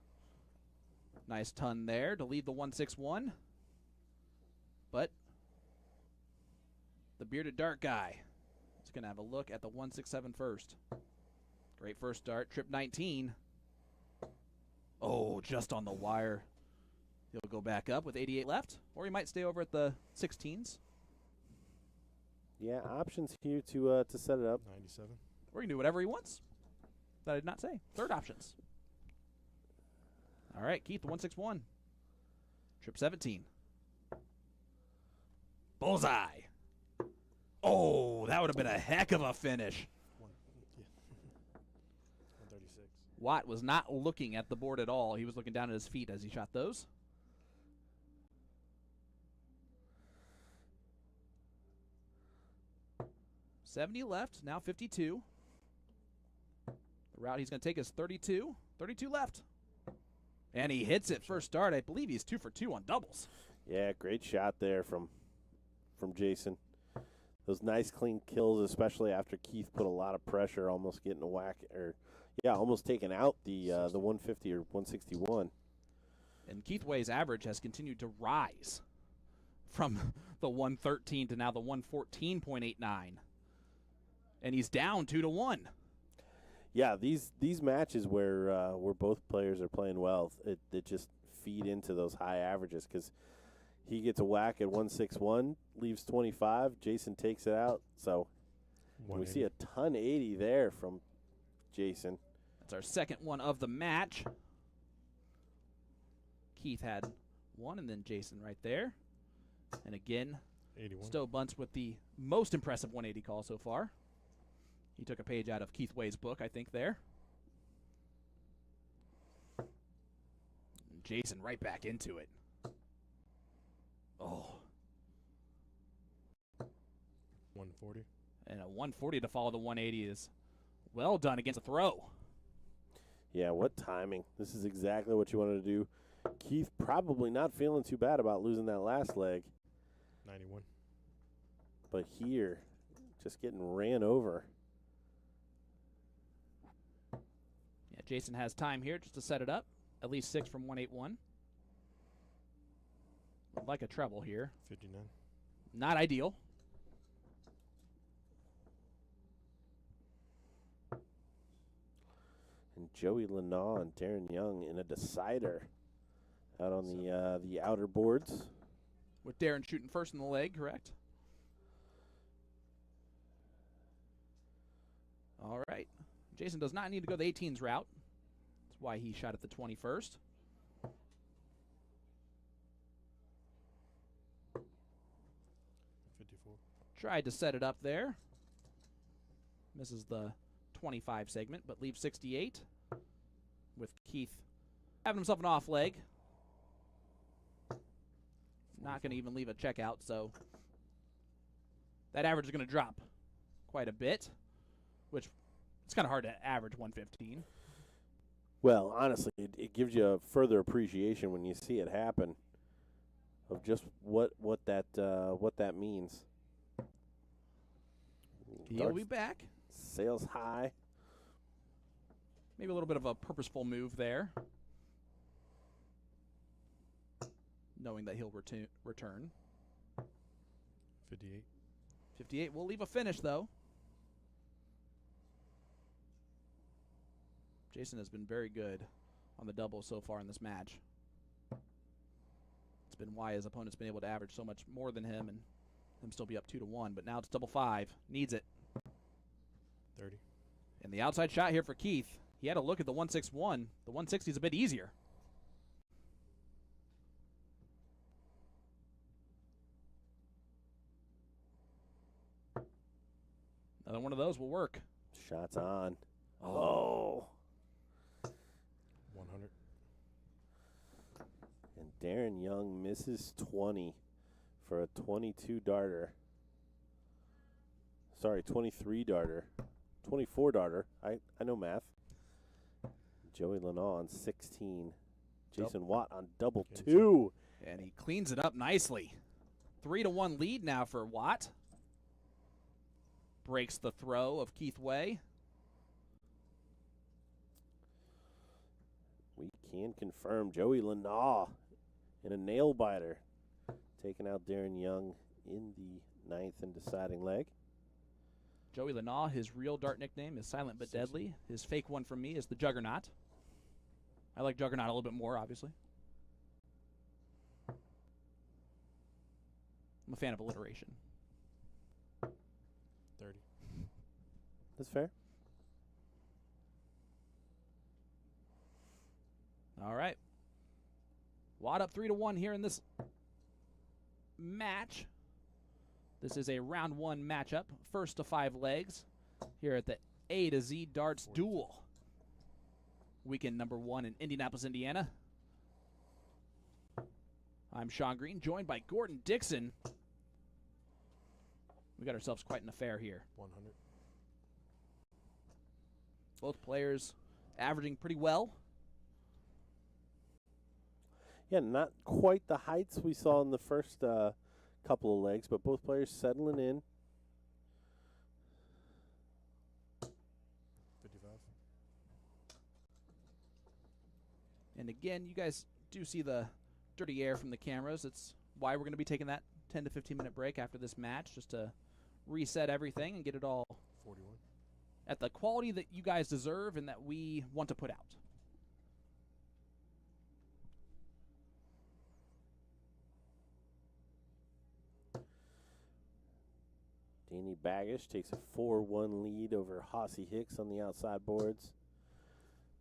Nice ton there to lead the 161. But the bearded dart guy is going to have a look at the 167 first. Great first dart. Trip 19. Oh, just on the wire. He'll go back up with 88 left, or he might stay over at the 16s. Yeah, options here to set it up. 97. Or he can do whatever he wants. That I did not say. Third options. All right, Keith, the 161. Trip 17. Bullseye. Oh, that would have been a heck of a finish. 136. Watt was not looking at the board at all. He was looking down at his feet as he shot those. $70 left, now 52. The route he's going to take is 32. 32 left. And he hits it first start. I believe he's 2 for 2 on doubles. Yeah, great shot there from Jason. Those nice clean kills, especially after Keith put a lot of pressure, almost getting a whack, or almost taking out the 150 or 161. And Keith Way's average has continued to rise from the 113 to now the 114.89. And he's down 2-1. Yeah, these matches where both players are playing well, it just feed into those high averages because he gets a whack at 161, leaves 25. Jason takes it out. So we see a ton 80 there from Jason. That's our second one of the match. Keith had one, and then Jason right there. And again, 81. Stowe Bunce with the most impressive 180 call so far. He took a page out of Keith Way's book, I think, there. And Jason right back into it. Oh. 140. And a 140 to follow the 180 is well done against a throw. Yeah, what timing. This is exactly what you wanted to do. Keith probably not feeling too bad about losing that last leg. 91. But here, just getting ran over. Yeah, Jason has time here just to set it up. At least 6 from 181. Would like a treble here. 59. Not ideal. And Joey Lenaw and Darren Young in a decider out on the outer boards. With Darren shooting first in the leg, correct? All right. Jason does not need to go the 18s route. That's why he shot at the 21st. Tried to set it up there. Misses the 25 segment, but leaves 68 with Keith having himself an off leg. Not going to even leave a checkout, so that average is going to drop quite a bit, which it's kind of hard to average 115. Well, honestly, it gives you a further appreciation when you see it happen of just what that means. He'll be back. Sails high. Maybe a little bit of a purposeful move there. Knowing that he'll return. 58. 58 will leave a finish, though. Jason has been very good on the double so far in this match. It's been why his opponent's been able to average so much more than him and him still be up 2-1. But now it's double 5. Needs it. 30. And the outside shot here for Keith. He had a look at the 161. The 160 is a bit easier. Another one of those will work. Shots on. Oh. 100. And Darren Young misses 20 for a 22 darter. Sorry, 23 darter. 24 darter. I know math. Joey Lenaw on 16. Jason Watt on double 2. And he cleans it up nicely. 3-1 lead now for Watt. Breaks the throw of Keith Way. We can confirm Joey Lanaw in a nail biter, taking out Darren Young in the 9th and deciding leg. Joey Lanaw, his real dart nickname is Silent But Deadly. His fake one from me is the Juggernaut. I like Juggernaut a little bit more, obviously. I'm a fan of alliteration. 30. That's fair. All right. Watt up 3-1 here in this match. This is a round 1 matchup. First to 5 legs here at the A to Z Darts Duel. Weekend number 1 in Indianapolis, Indiana. I'm Sean Green, joined by Gordon Dixon. We got ourselves quite an affair here. 100. Both players averaging pretty well. Yeah, not quite the heights we saw in the first couple of legs, but both players settling in. 55. And again, you guys do see the dirty air from the cameras. It's why we're going to be taking that 10 to 15 minute break after this match, just to reset everything and get it all 41. at the quality that you guys deserve and that we want to put out. Danny Baggish takes a 4-1 lead over Hossy Hicks on the outside boards.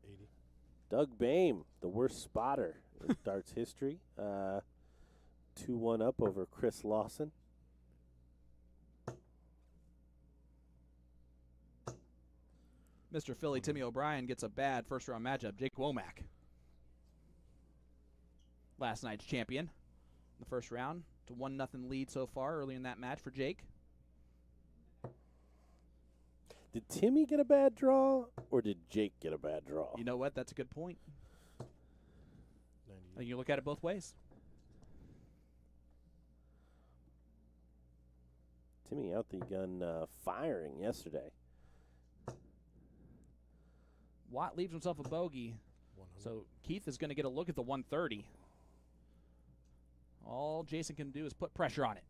80. Doug Boehm, the worst spotter in darts history. 2-1 up over Chris Lawson. Mr. Philly Timmy O'Brien gets a bad first round matchup. Jake Womack, last night's champion in the first round, to 1-0 lead so far early in that match for Jake. Did Timmy get a bad draw, or did Jake get a bad draw? You know what? That's a good point. 90. You look at it both ways. Timmy out the gun firing yesterday. Watt leaves himself a bogey, 100. so Keith is going to get a look at the 130. All Jason can do is put pressure on it.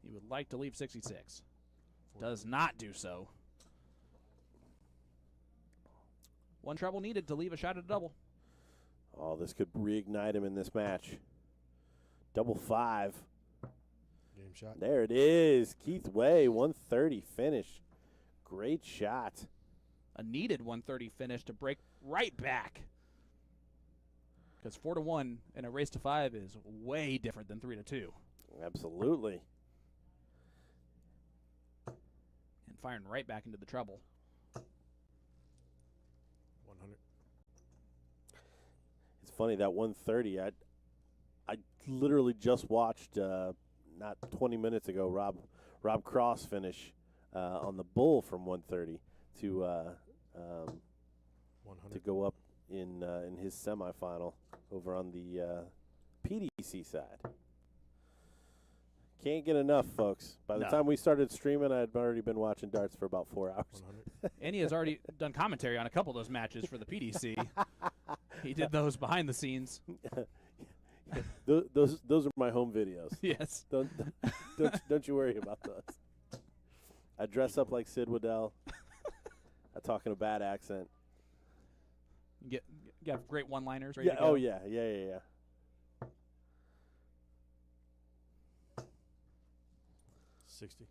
He would like to leave 66. 40. Does not do so. One treble needed to leave a shot at a double. Oh, this could reignite him in this match. Double 5. Game shot. There it is. Keith Way, 130 finish. Great shot. A needed 130 finish to break right back. Because 4-1 in a race to 5 is way different than 3-2. Absolutely. And firing right back into the treble. 100. It's funny, that 130, I literally just watched, not 20 minutes ago, Rob Cross finish on the bull from 130 to 100. go up in his semifinal over on the PDC side. Can't get enough, folks. By the No. time we started streaming, I'd already been watching darts for about 4 hours. 100. And he has already done commentary on a couple of those matches for the PDC. He did those behind the scenes. Those are my home videos. Yes. Don't you worry about those. I dress up like Sid Waddell. I talk in a bad accent. You have great one-liners ready Yeah. to go. Oh yeah. 60.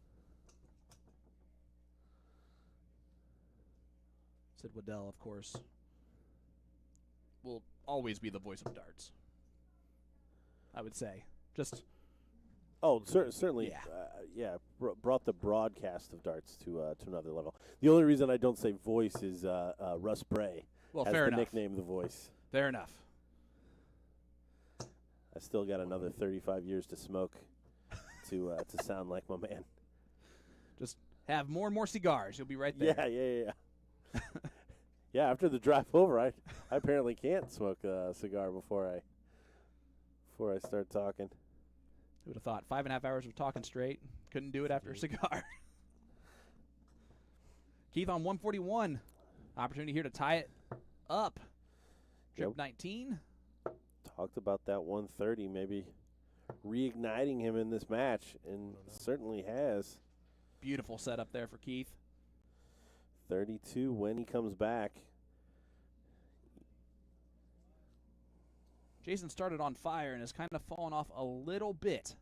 Sid Waddell, of course, will always be the voice of darts. I would say. Just Oh, certainly. Yeah. Brought the broadcast of darts to another level. The only reason I don't say voice is Russ Bray well, has fair the enough. nickname The Voice. Fair enough. I still got another 35 years to smoke to sound like my man. Just have more and more cigars. You'll be right there. Yeah. Yeah, after the drive over, I apparently can't smoke a cigar before I start talking. Who would have thought? 5.5 hours of talking straight. Couldn't do it after a cigar. Keith on 141. Opportunity here to tie it up. Trip Yep. 19. Talked about that 130, maybe reigniting him in this match, and certainly has. Beautiful setup there for Keith. 32 when he comes back. Jason started on fire and has kind of fallen off a little bit.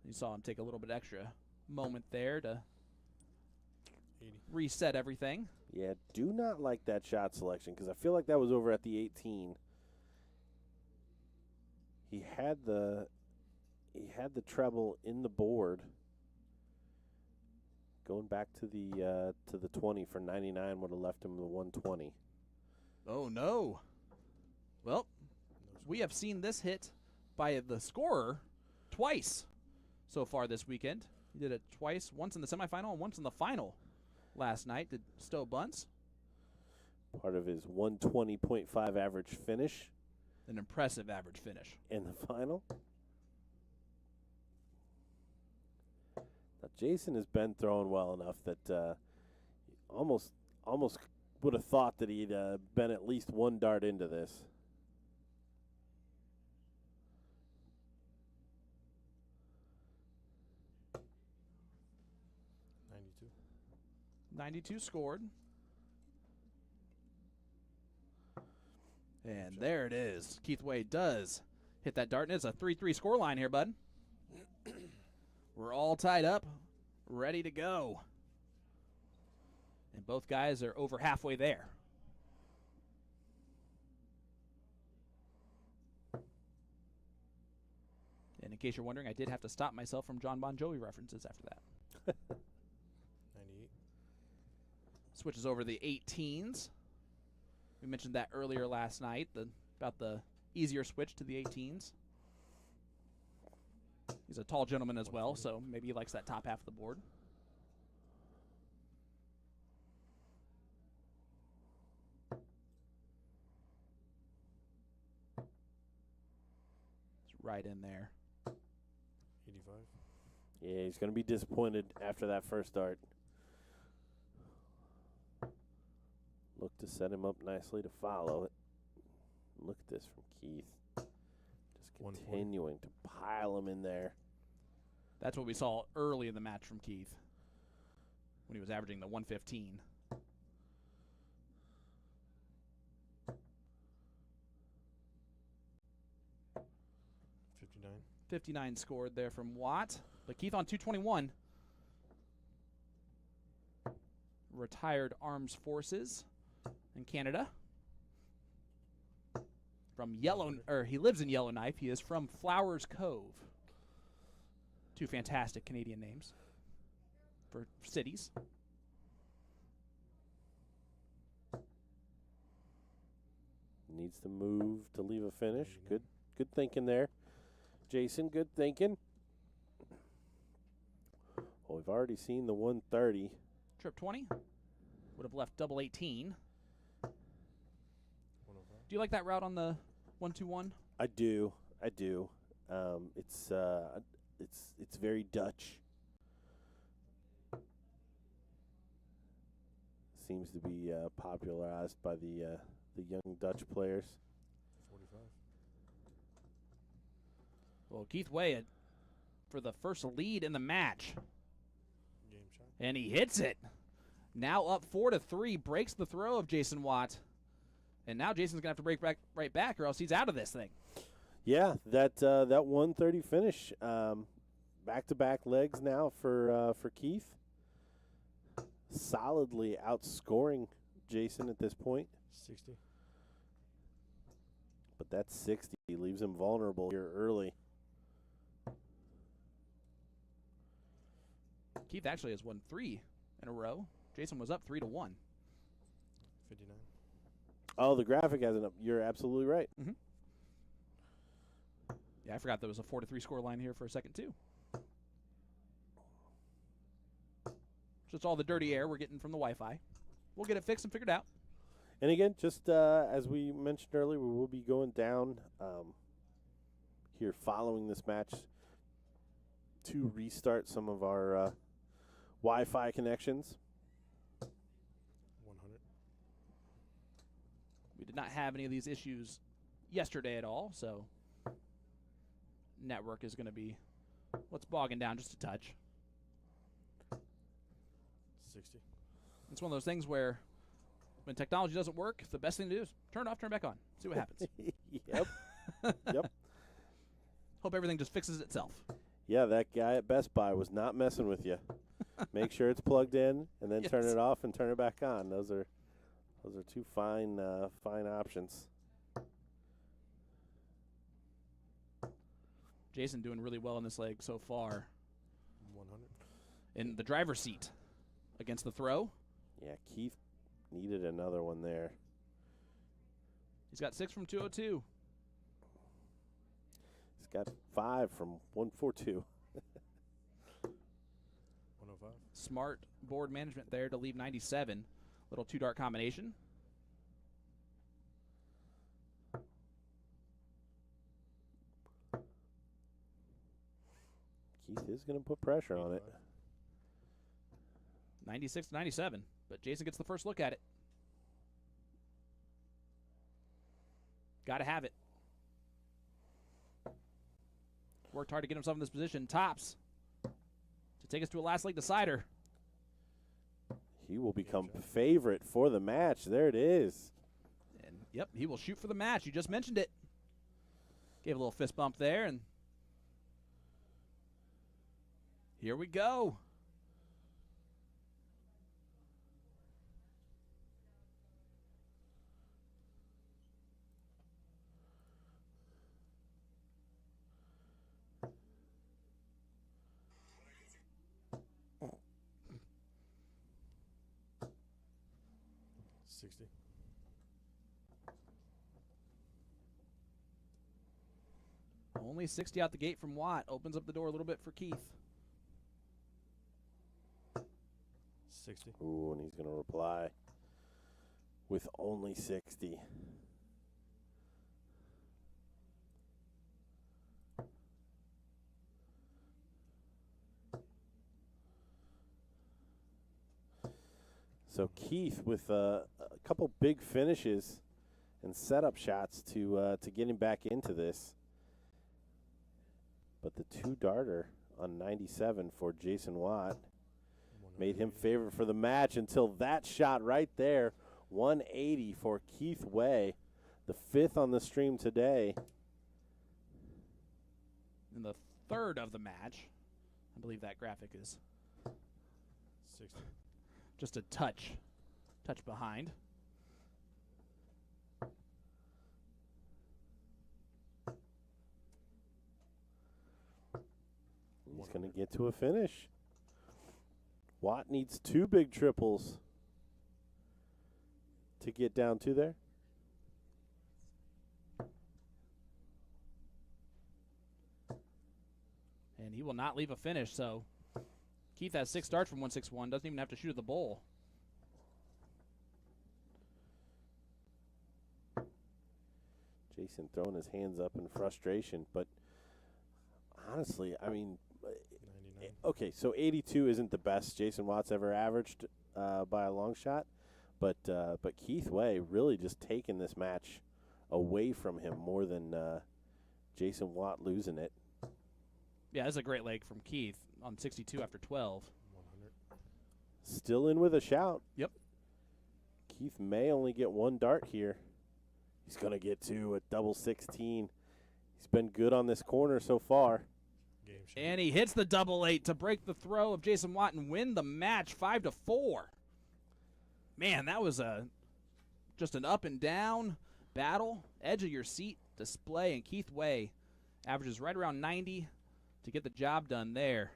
You saw him take a little bit extra moment there to 80. reset everything. Yeah, do not like that shot selection because I feel like that was over at the 18. He had the treble in the board. Going back to the 20 for 99 would have left him the 120. Oh, no. Well, we have seen this hit by the scorer twice so far this weekend. He did it twice, once in the semifinal and once in the final last night. Did Stowe Bunce. Part of his 120.5 average finish. An impressive average finish. In the final. Now, Jason has been throwing well enough that almost would have thought that he'd been at least one dart into this. $92. 92 scored. And there it is. Keith Wade does hit that dart, and it's a 3-3 score line here, bud. We're all tied up, ready to go. And both guys are over halfway there. And in case you're wondering, I did have to stop myself from John Bon Jovi references after that. 98. Switches over to the 18s. We mentioned that earlier last night, about the easier switch to the 18s. He's a tall gentleman as well, so maybe he likes that top half of the board. It's right in there. 85. Yeah, he's going to be disappointed after that first dart. Look to set him up nicely to follow it. Look at this from Keith. Just 140. continuing to pile him in there. That's what we saw early in the match from Keith when he was averaging the 115. $59. 59 scored there from Watt. But Keith on 221. Retired Armed Forces in Canada. From he lives in Yellowknife. He is from Flowers Cove. Two fantastic Canadian names for cities. Needs to move to leave a finish. Good thinking there. Jason, good thinking. Well, we've already seen the 130. Trip 20 would have left double 18. 105. Do you like that route on the 121? I do. It's very Dutch. Seems to be popularized by the young Dutch players. 45. Well, Keith Way for the first lead in the match. Game shot. And he hits it. Now up 4-3, breaks the throw of Jason Watt. And now Jason's going to have to break back right back or else he's out of this thing. Yeah, that 130 finish. Back-to-back legs now for Keith. Solidly outscoring Jason at this point. 60. But that 60 leaves him vulnerable here early. Keith actually has won 3 in a row. Jason was up 3-1. 59. Oh, the graphic hasn't up. You're absolutely right. Yeah, I forgot there was a 4-3 score line here for a second, too. Just all the dirty air we're getting from the Wi-Fi. We'll get it fixed and figured out. And again, just as we mentioned earlier, we will be going down here following this match to restart some of our Wi-Fi connections. 100. We did not have any of these issues yesterday at all, so network is going to be what's bogging down just a touch. 60. It's one of those things where when technology doesn't work, the best thing to do is turn it off, turn it back on, see what happens. Yep. Yep. Hope everything just fixes itself. Yeah, that guy at Best Buy was not messing with you. Make sure it's plugged in, and then turn Yes. it off and turn it back on. Those are two fine options. Jason doing really well in this leg so far. 100. In the driver's seat against the throw. Yeah, Keith needed another one there. He's got 6 from 202. He's got 5 from 142. 105. Smart board management there to leave 97. Little 2-dart combination. Keith is going to put pressure on it. 96 to 97, but Jason gets the first look at it. Got to have it. Worked hard to get himself in this position. Tops to take us to a last leg decider. He will become favorite for the match. There it is. And yep, he will shoot for the match. You just mentioned it. Gave a little fist bump there, and here we go. Only 60 out the gate from Watt. Opens up the door a little bit for Keith. 60. Ooh, and he's going to reply with only 60. So Keith with a couple big finishes and setup shots to get him back into this. But the 2-darter on 97 for Jason Watt made him favorite for the match until that shot right there. 180 for Keith Way, the 5th on the stream today. In the 3rd of the match. I believe that graphic is 60. just a touch behind. He's going to get to a finish. Watt needs 2 big triples to get down to there. And he will not leave a finish, so Keith has 6 starts from 161. Doesn't even have to shoot at the bowl. Jason throwing his hands up in frustration, but honestly, I mean, 99. okay, so 82 isn't the best Jason Watt's ever averaged by a long shot, but Keith Way really just taking this match away from him more than Jason Watt losing it. Yeah, that's a great leg from Keith on 62 after 12. 100. Still in with a shout. Yep. Keith may only get 1 dart here. He's going to get 2 at double 16. He's been good on this corner so far. Game shot. And he hits the double 8 to break the throw of Jason Watt and win the match 5-4. Man, that was just an up and down battle, edge of your seat display, and Keith Way averages right around 90 to get the job done there.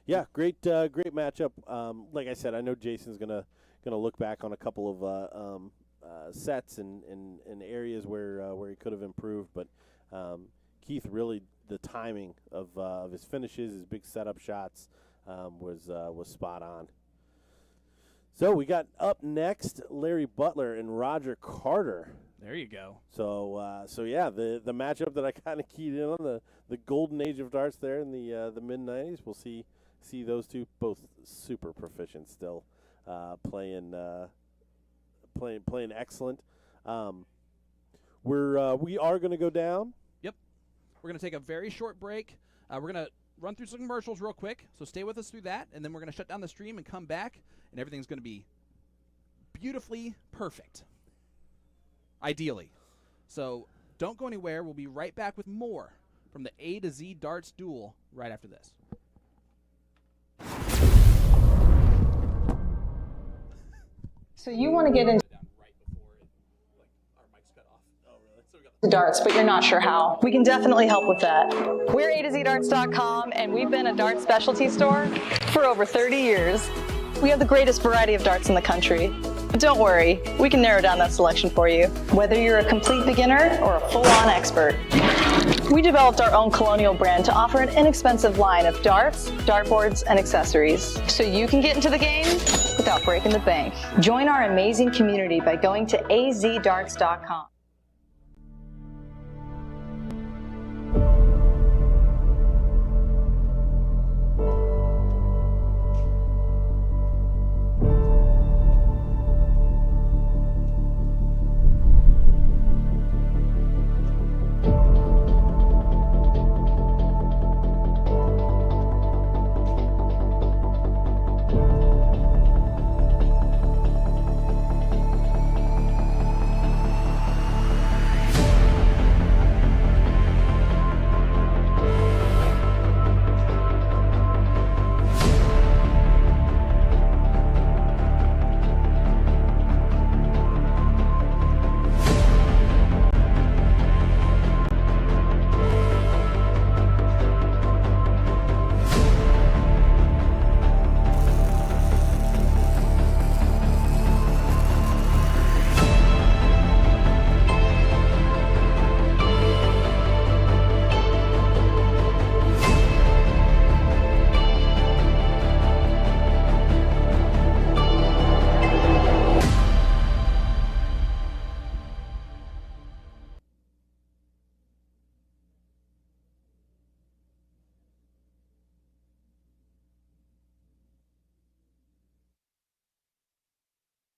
Yeah, great matchup. Like I said, I know Jason's gonna look back on a couple of sets and areas where he could have improved, but Keith really the timing of his finishes, his big setup shots, was spot on. So we got up next Larry Butler and Roger Carter. There you go. So yeah, the matchup that I kind of keyed in on, the golden age of darts there in the mid '90s. We'll see those two both super proficient still, playing excellent. We are going to go down. Yep. We're going to take a very short break. We're going to run through some commercials real quick, so stay with us through that, and then we're going to shut down the stream and come back, and everything's going to be beautifully perfect. Ideally. So don't go anywhere. We'll be right back with more from the A to Z Darts Duel right after this. So you want to get into darts, but you're not sure how. We can definitely help with that. We're A2ZDarts.com, and we've been a darts specialty store for over 30 years. We have the greatest variety of darts in the country. But don't worry, we can narrow down that selection for you, whether you're a complete beginner or a full-on expert. We developed our own Colonial brand to offer an inexpensive line of darts, dartboards, and accessories, so you can get into the game without breaking the bank. Join our amazing community by going to azdarts.com.